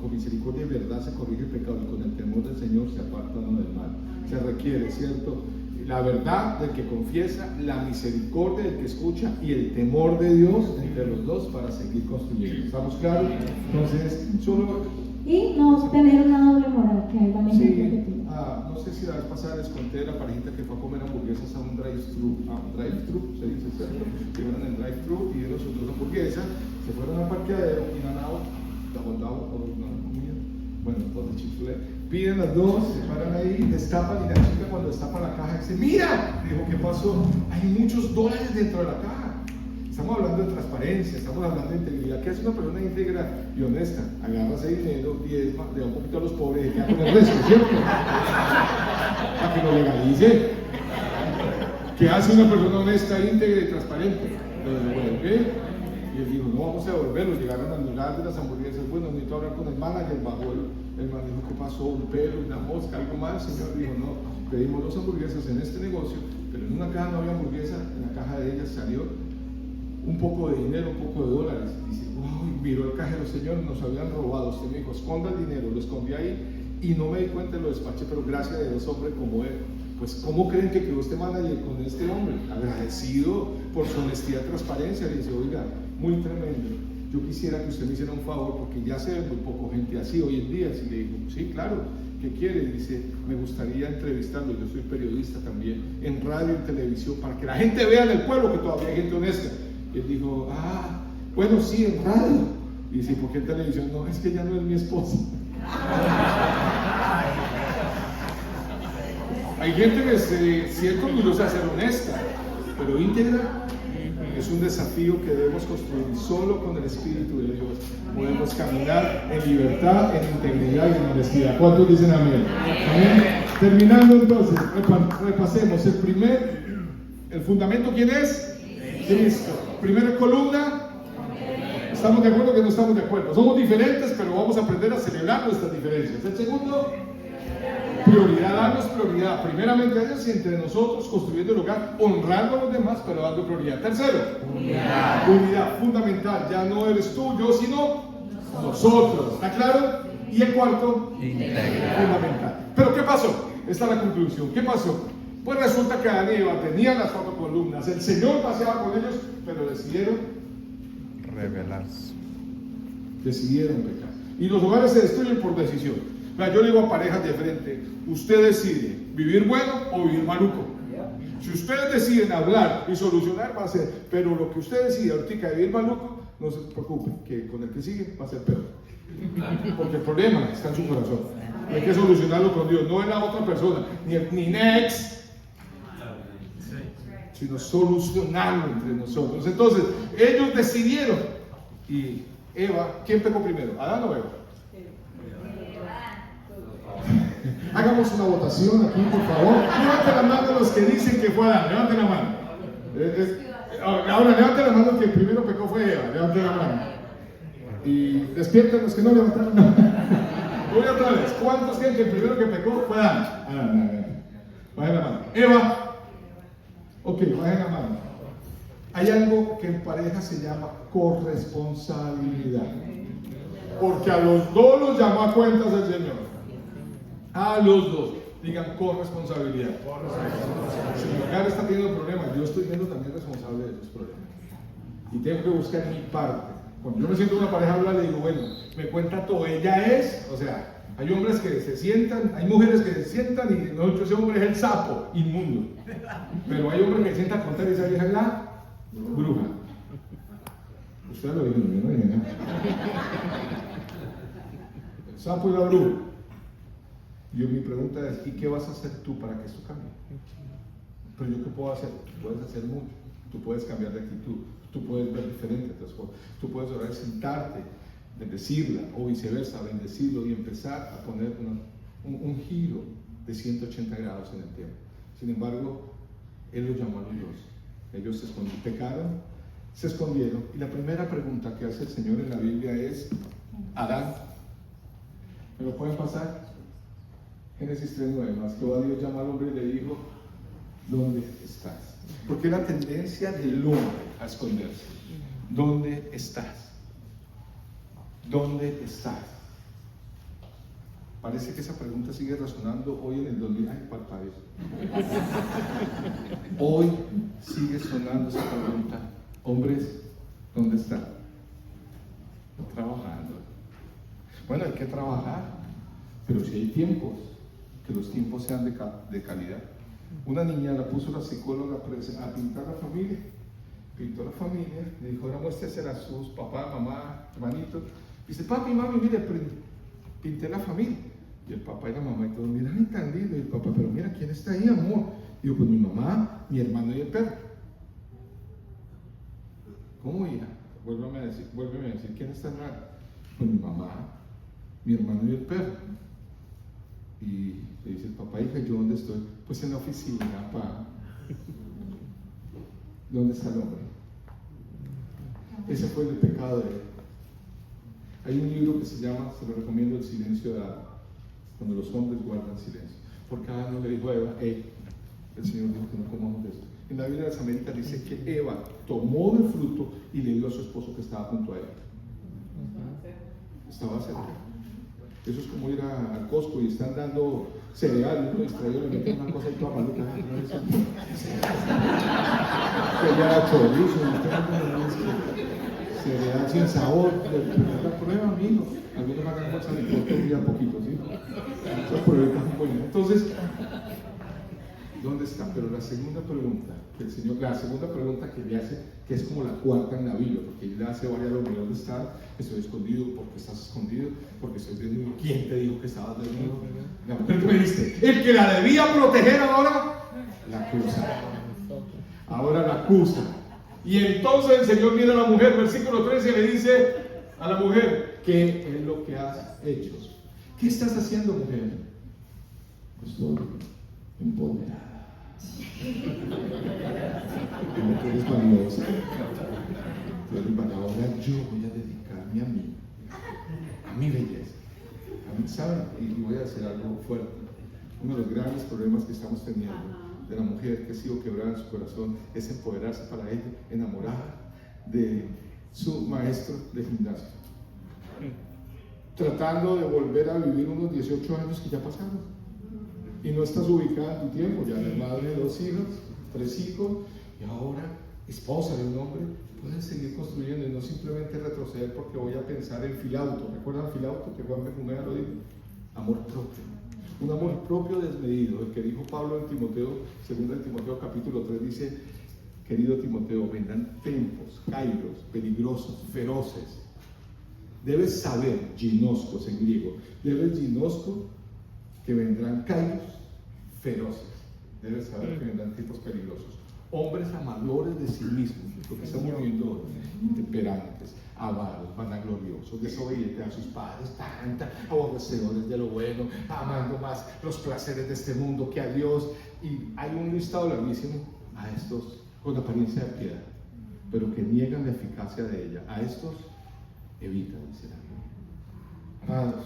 con misericordia y verdad se corrige el pecado, y con el temor del Señor se aparta uno del mal. Se requiere, ¿cierto?, la verdad del que confiesa, la misericordia del que escucha y el temor de Dios entre los dos para seguir construyendo. ¿Estamos claros? Entonces, y no tener una doble moral, que hay varias no sé si la vez pasada les conté de la parejita que fue a comer hamburguesas a un drive-thru, se dice, ¿cierto? Llegaron en el drive-thru, pidieron sus 2 hamburguesas, se fueron al parqueadero, bueno, entonces Chick-fil-A, piden las 2, se paran ahí, destapan, y la chica cuando destapa la caja dice: ¡mira! Dijo: ¿qué pasó? Hay muchos dólares dentro de la caja. Estamos hablando de transparencia, estamos hablando de integridad. ¿Qué hace una persona íntegra y honesta? Agarra ese dinero, diezma, le da un poquito a los pobres y queda con el resto, ¿cierto? Para que lo legalice. ¿Qué hace una persona honesta, íntegra y transparente? Lo devuelve. Y él dijo: no vamos a devolverlo. Llegaron al lugar de las hamburguesas. Bueno, necesito hablar con el manager. Bajó el man dijo: ¿qué pasó? ¿Un pelo, una mosca, algo más? El señor dijo: no, pedimos 2 hamburguesas en este negocio, pero en una caja no había hamburguesa. En la caja de ellas salió un poco de dinero, un poco de dólares. Dice: wow, miró el cajero: señor, nos habían robado. Usted me dijo: esconda el dinero. Lo escondí ahí y no me di cuenta, lo despaché, pero gracias a Dios, hombre como él. Pues, ¿cómo creen que quedó este manager con este hombre? Agradecido por su honestidad y transparencia. Le dice: oiga, muy tremendo, yo quisiera que usted me hiciera un favor, porque ya se ve muy poco gente así hoy en día. Y le dijo: sí, claro, ¿qué quiere? Dice: me gustaría entrevistarlo, yo soy periodista también, en radio y televisión, para que la gente vea en el pueblo que todavía hay gente honesta. Y él dijo: bueno, sí, en radio. Y dice: ¿por qué en televisión? No, es que ya no es mi esposa. Hay gente que se siente orgullosa de ser honesta, pero íntegra es un desafío que debemos construir. Solo con el Espíritu de Dios podemos caminar en libertad, en integridad y en honestidad. ¿Cuántos dicen amén? Amén. Terminando entonces, repasemos. El fundamento, ¿quién es? Cristo. Primera columna. ¿Estamos de acuerdo o que no estamos de acuerdo? Somos diferentes, pero vamos a aprender a celebrar nuestras diferencias. El segundo, prioridad, darnos prioridad. Primeramente a Dios y entre nosotros, construyendo el hogar, honrando a los demás, pero dando prioridad. Tercero, unidad fundamental. Ya no eres tú, yo, sino nosotros. ¿Está claro? Y el cuarto, fundamental. Pero ¿qué pasó? Esta es la conclusión. ¿Qué pasó? Pues resulta que Adán y Eva tenían las 4 columnas. El Señor paseaba con ellos, pero decidieron rebelarse. Decidieron pecar. Y los hogares se destruyen por decisión. Yo le digo a parejas de frente: usted decide vivir bueno o vivir maluco. Si ustedes deciden hablar y solucionar, va a ser, pero lo que usted decide ahorita de vivir maluco, no se preocupe, que con el que sigue va a ser peor. Porque el problema está en su corazón. Hay que solucionarlo con Dios, no en la otra persona, ni next, sino solucionarlo entre nosotros. Entonces, ellos decidieron. Y Eva, ¿quién pecó primero? ¿Adán o Eva? Hagamos una votación aquí, por favor. Levanten la mano los que dicen que fue Adán. Levanten la mano. Ahora, levanten la mano que el primero pecó fue Eva. Levanten la mano. Y despierten los que no levantaron la mano. Voy otra vez. ¿Cuántos creen que el primero que pecó fue Adán? Bajen la mano. Eva. Ok, bajen la mano. Hay algo que en pareja se llama corresponsabilidad. Porque a los dos los llamó a cuentas el Señor. A los dos. Digan corresponsabilidad. Si mi hogar está teniendo problemas, yo estoy siendo también responsable de esos problemas. Y tengo que buscar mi parte. Cuando yo me siento una pareja habla, le digo, bueno, me cuenta todo. Ella es, o sea, hay hombres que se sientan, hay mujeres que se sientan y nosotros ese hombre es el sapo, inmundo. Pero hay hombres que se sientan a contar y esa vieja es la bruja. Ustedes lo dijeron, ¿no? El sapo y la bruja. Mi pregunta es, ¿y qué vas a hacer tú para que esto cambie? Pero yo, ¿qué puedo hacer? Tú puedes hacer mucho. Tú puedes cambiar de actitud. Tú puedes ver diferente a otras cosas. Tú puedes orar, sentarte, bendecirla, o viceversa, bendecirlo y empezar a poner un giro de 180 grados en el tiempo. Sin embargo, Él los llamó a los dos. Ellos se escondieron, pecaron, se escondieron. Y la primera pregunta que hace el Señor en la Biblia es, Adán, ¿me lo pueden pasar? Génesis 3:9, más que Dios llama al hombre y le dijo, ¿dónde estás? Porque es la tendencia del hombre a esconderse. ¿Dónde estás? ¿Dónde estás? Parece que esa pregunta sigue resonando hoy en el 2000. Ay, parpadeo. Hoy sigue sonando esa pregunta. Hombres, ¿dónde están? Trabajando. Bueno, hay que trabajar, pero si hay tiempos, que los tiempos sean de calidad. Una niña la puso la psicóloga a pintar la familia. Pintó la familia, le dijo, ahora muéstrese a sus papás, mamá, hermanitos. Dice, papi, mami, mire, pinté la familia. Y el papá y la mamá y todos, mira, ay, tan lindo. Y el papá, pero mira, ¿quién está ahí, amor? Digo, pues mi mamá, mi hermano y el perro. ¿Cómo, hija? Vuélveme a decir, ¿quién está mal? Pues mi mamá, mi hermano y el perro. Y le dice el papá, hija, ¿yo dónde estoy? Pues en la oficina, papá. ¿Dónde está el hombre? Ese fue el pecado de él. Hay un libro que se llama, se lo recomiendo, El silencio de Adán, cuando los hombres guardan silencio. Porque Adán no le dijo a Eva, el Señor dijo que no comamos de esto. En la Biblia de las Américas dice que Eva tomó del fruto y le dio a su esposo que estaba junto a ella. Estaba cerca. Eso es como ir al Costco y están dando cereal, y uno distraído le meten una cosa y toda maluca. Cereal chorizo, cereal sin sabor. La prueba, amigo. Algunos hagan bolsa de corto y a poquito, ¿sí? Esas pruebas son buenas. Entonces, ¿dónde está? Pero la segunda pregunta que el Señor, la segunda pregunta que le hace, que es como la cuarta en la Biblia, porque él le hace varias preguntas: ¿dónde estás? Estoy escondido. ¿Por qué estás escondido? Porque estoy desnudo. ¿Quién te dijo que estabas desnudo? La mujer que me diste, el que la debía proteger ahora la acusa. Ahora la acusa. Y entonces el Señor mira a la mujer, versículo 13, y le dice a la mujer: ¿qué es lo que has hecho? ¿Qué estás haciendo, mujer? Pues estoy empoderada. Como tú eres valiosa. Ahora yo voy a dedicarme a mi belleza. ¿Saben? Y voy a decir algo fuerte. Uno de los grandes problemas que estamos teniendo de la mujer que ha sido quebrada en su corazón es empoderarse para ella, enamorada de su maestro de gimnasio, tratando de volver a vivir unos 18 años que ya pasaron, y no estás ubicada en tu tiempo. Ya eres madre de 2 hijos, 3 hijos, y ahora esposa de un hombre. Puedes seguir construyendo y no simplemente retroceder porque voy a pensar en Filauto. ¿Recuerdan Filauto? Que Juan Benjumea lo dijo. Amor propio. Un amor propio desmedido. El que dijo Pablo en Timoteo, 2 Timoteo capítulo 3, dice: querido Timoteo, vendrán tiempos, kairos, peligrosos, feroces. Debes saber, ginoscos en griego, debes ginosco que vendrán kairos, feroces. Debes saber que vendrán tiempos peligrosos. Hombres amadores de sí mismos, lo que estamos viendo, intemperantes, avaros, vanagloriosos, desobedientes a sus padres, aborrecedores de lo bueno, amando más los placeres de este mundo que a Dios. Y hay un listado larguísimo a estos con apariencia de piedad, pero que niegan la eficacia de ella. A estos evita, dice la Biblia. Amados,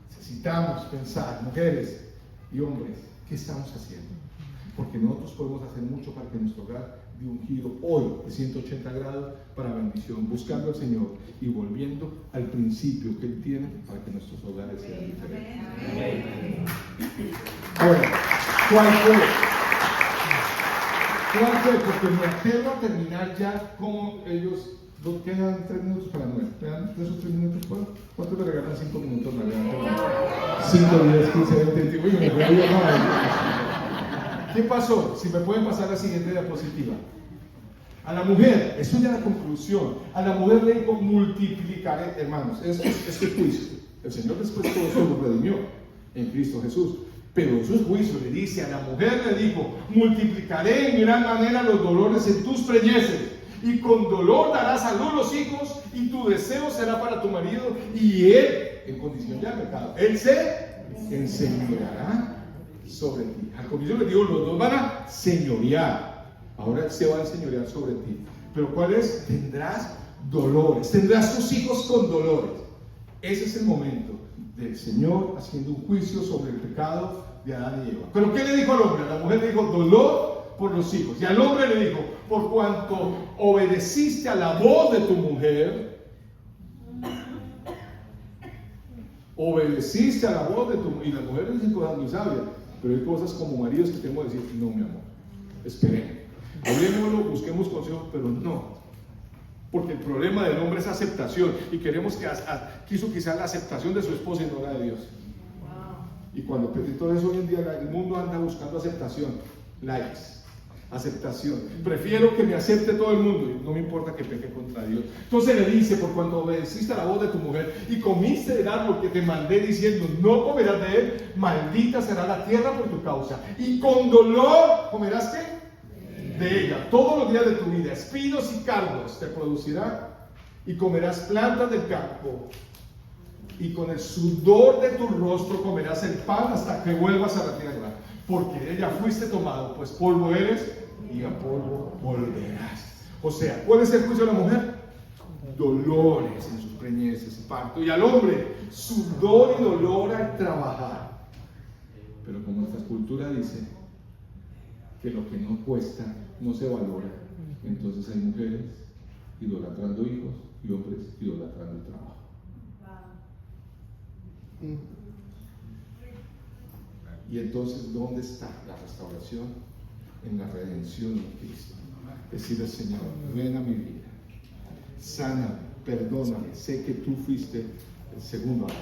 necesitamos pensar, mujeres y hombres, ¿qué estamos haciendo? Porque nosotros podemos hacer mucho para que nuestro hogar dé un giro hoy de 180 grados para bendición, buscando al Señor y volviendo al principio que Él tiene para que nuestros hogares sean diferentes. Ahora, ¿cuál fue? ¿Cuál fue? Porque me atrevo a terminar ya como ellos. Quedan 3 minutos para 9. ¿Quedan 3 o 3 minutos? ¿Cuánto me regalan? 5 minutos. 5, 10, 15, 20, 21. Uy, me regaló nada. ¿Qué pasó? Si me pueden pasar la siguiente diapositiva. A la mujer, eso ya es la conclusión. A la mujer le dijo multiplicaré, hermanos. Esto es juicio. El Señor después todo eso lo redimió en Cristo Jesús. Pero eso es juicio. Le dice a la mujer, le dijo: multiplicaré en gran manera los dolores en tus preñeces. Y con dolor darás a luz los hijos, y tu deseo será para tu marido, y él, en condición ya de pecado, él se enseñoreará sobre ti. Al comienzo le digo, los dos van a señorear. Ahora él se va a enseñorear sobre ti. Pero ¿cuál es? Tendrás dolores, tendrás tus hijos con dolores. Ese es el momento del Señor haciendo un juicio sobre el pecado de Adán y Eva. Pero ¿qué le dijo al hombre? A la mujer le dijo dolor por los hijos. Y al hombre le dijo: por cuanto obedeciste a la voz de tu mujer, obedeciste a la voz de tu mujer. Y las mujeres dicen cosas muy sabias, pero hay cosas como maridos que tenemos que decir: no, mi amor, esperen, hablemoslo, busquemos consejos, pero no. Porque el problema del hombre es aceptación, y queremos que quiso quizás la aceptación de su esposa y no la de Dios. Y cuando entonces hoy en día el mundo anda buscando aceptación, likes, aceptación. Prefiero que me acepte todo el mundo y no me importa que peque contra Dios. Entonces le dice: por cuanto obedeciste a la voz de tu mujer y comiste del árbol que te mandé diciendo no comerás de él, maldita será la tierra por tu causa, y con dolor comerás ¿qué? De ella todos los días de tu vida. Espinos y cardos te producirá, y comerás plantas del campo, y con el sudor de tu rostro comerás el pan hasta que vuelvas a la tierra, porque de ella fuiste tomado, pues polvo eres y a polvo volverás. O sea, ¿cuál es el juicio de la mujer? Dolores en sus preñeces, parto. Y al hombre, sudor y dolor al trabajar. Pero como esta cultura dice que lo que no cuesta no se valora, entonces hay mujeres idolatrando hijos y hombres idolatrando el trabajo. Y entonces, ¿dónde está la restauración? En la redención de Cristo. Decirle: Señor, ven a mi vida, sana, perdóname, sé que tú fuiste el segundo Adán,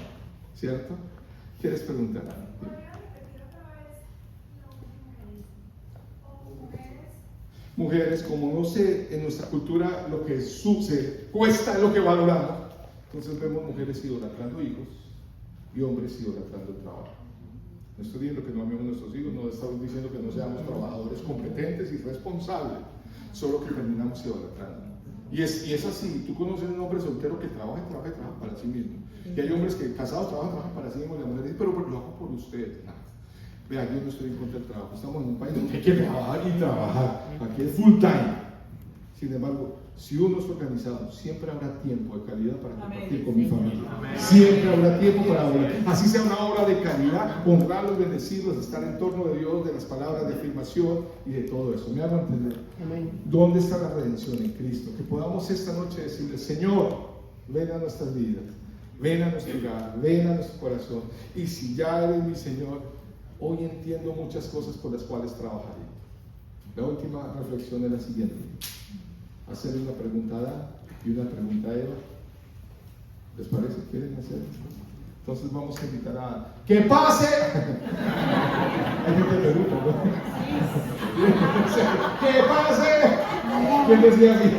¿cierto? ¿Quieres preguntar? Mujeres, como no sé en nuestra cultura lo que sucede, cuesta lo que valoramos, entonces vemos mujeres idolatrando hijos y hombres idolatrando el trabajo. No estoy diciendo que no amemos a nuestros hijos, no estamos diciendo que no seamos trabajadores competentes y responsables, solo que terminamos idolatrando. Y es así. Tú conoces un hombre soltero que trabaja para sí mismo. Y hay hombres que casados trabajan para sí mismos. Y la mujer dice: pero lo hago por usted. Vea, yo no estoy en contra del trabajo. Estamos en un país donde hay que trabajar y trabajar. Aquí es full time. Sin embargo, si uno está organizado, siempre habrá tiempo de calidad para compartir con mi familia. Siempre habrá tiempo para hablar. Así sea una obra de calidad, honrarlos, bendecirlos, estar en torno de Dios, de las palabras de afirmación y de todo eso. ¿Me hago entender? ¿Dónde está la redención en Cristo? Que podamos esta noche decirle: Señor, ven a nuestras vidas, ven a nuestro hogar, ven a nuestro corazón. Y si ya eres mi Señor, hoy entiendo muchas cosas por las cuales trabajaré. La última reflexión es la siguiente: hacer una pregunta a Adán y una pregunta a Eva. ¿Les parece? ¿Quieren hacer? Entonces vamos a invitar a Adán. ¡Que pase! Hay gente de Perú, ¿no? ¡Que pase! ¿Quién decía así?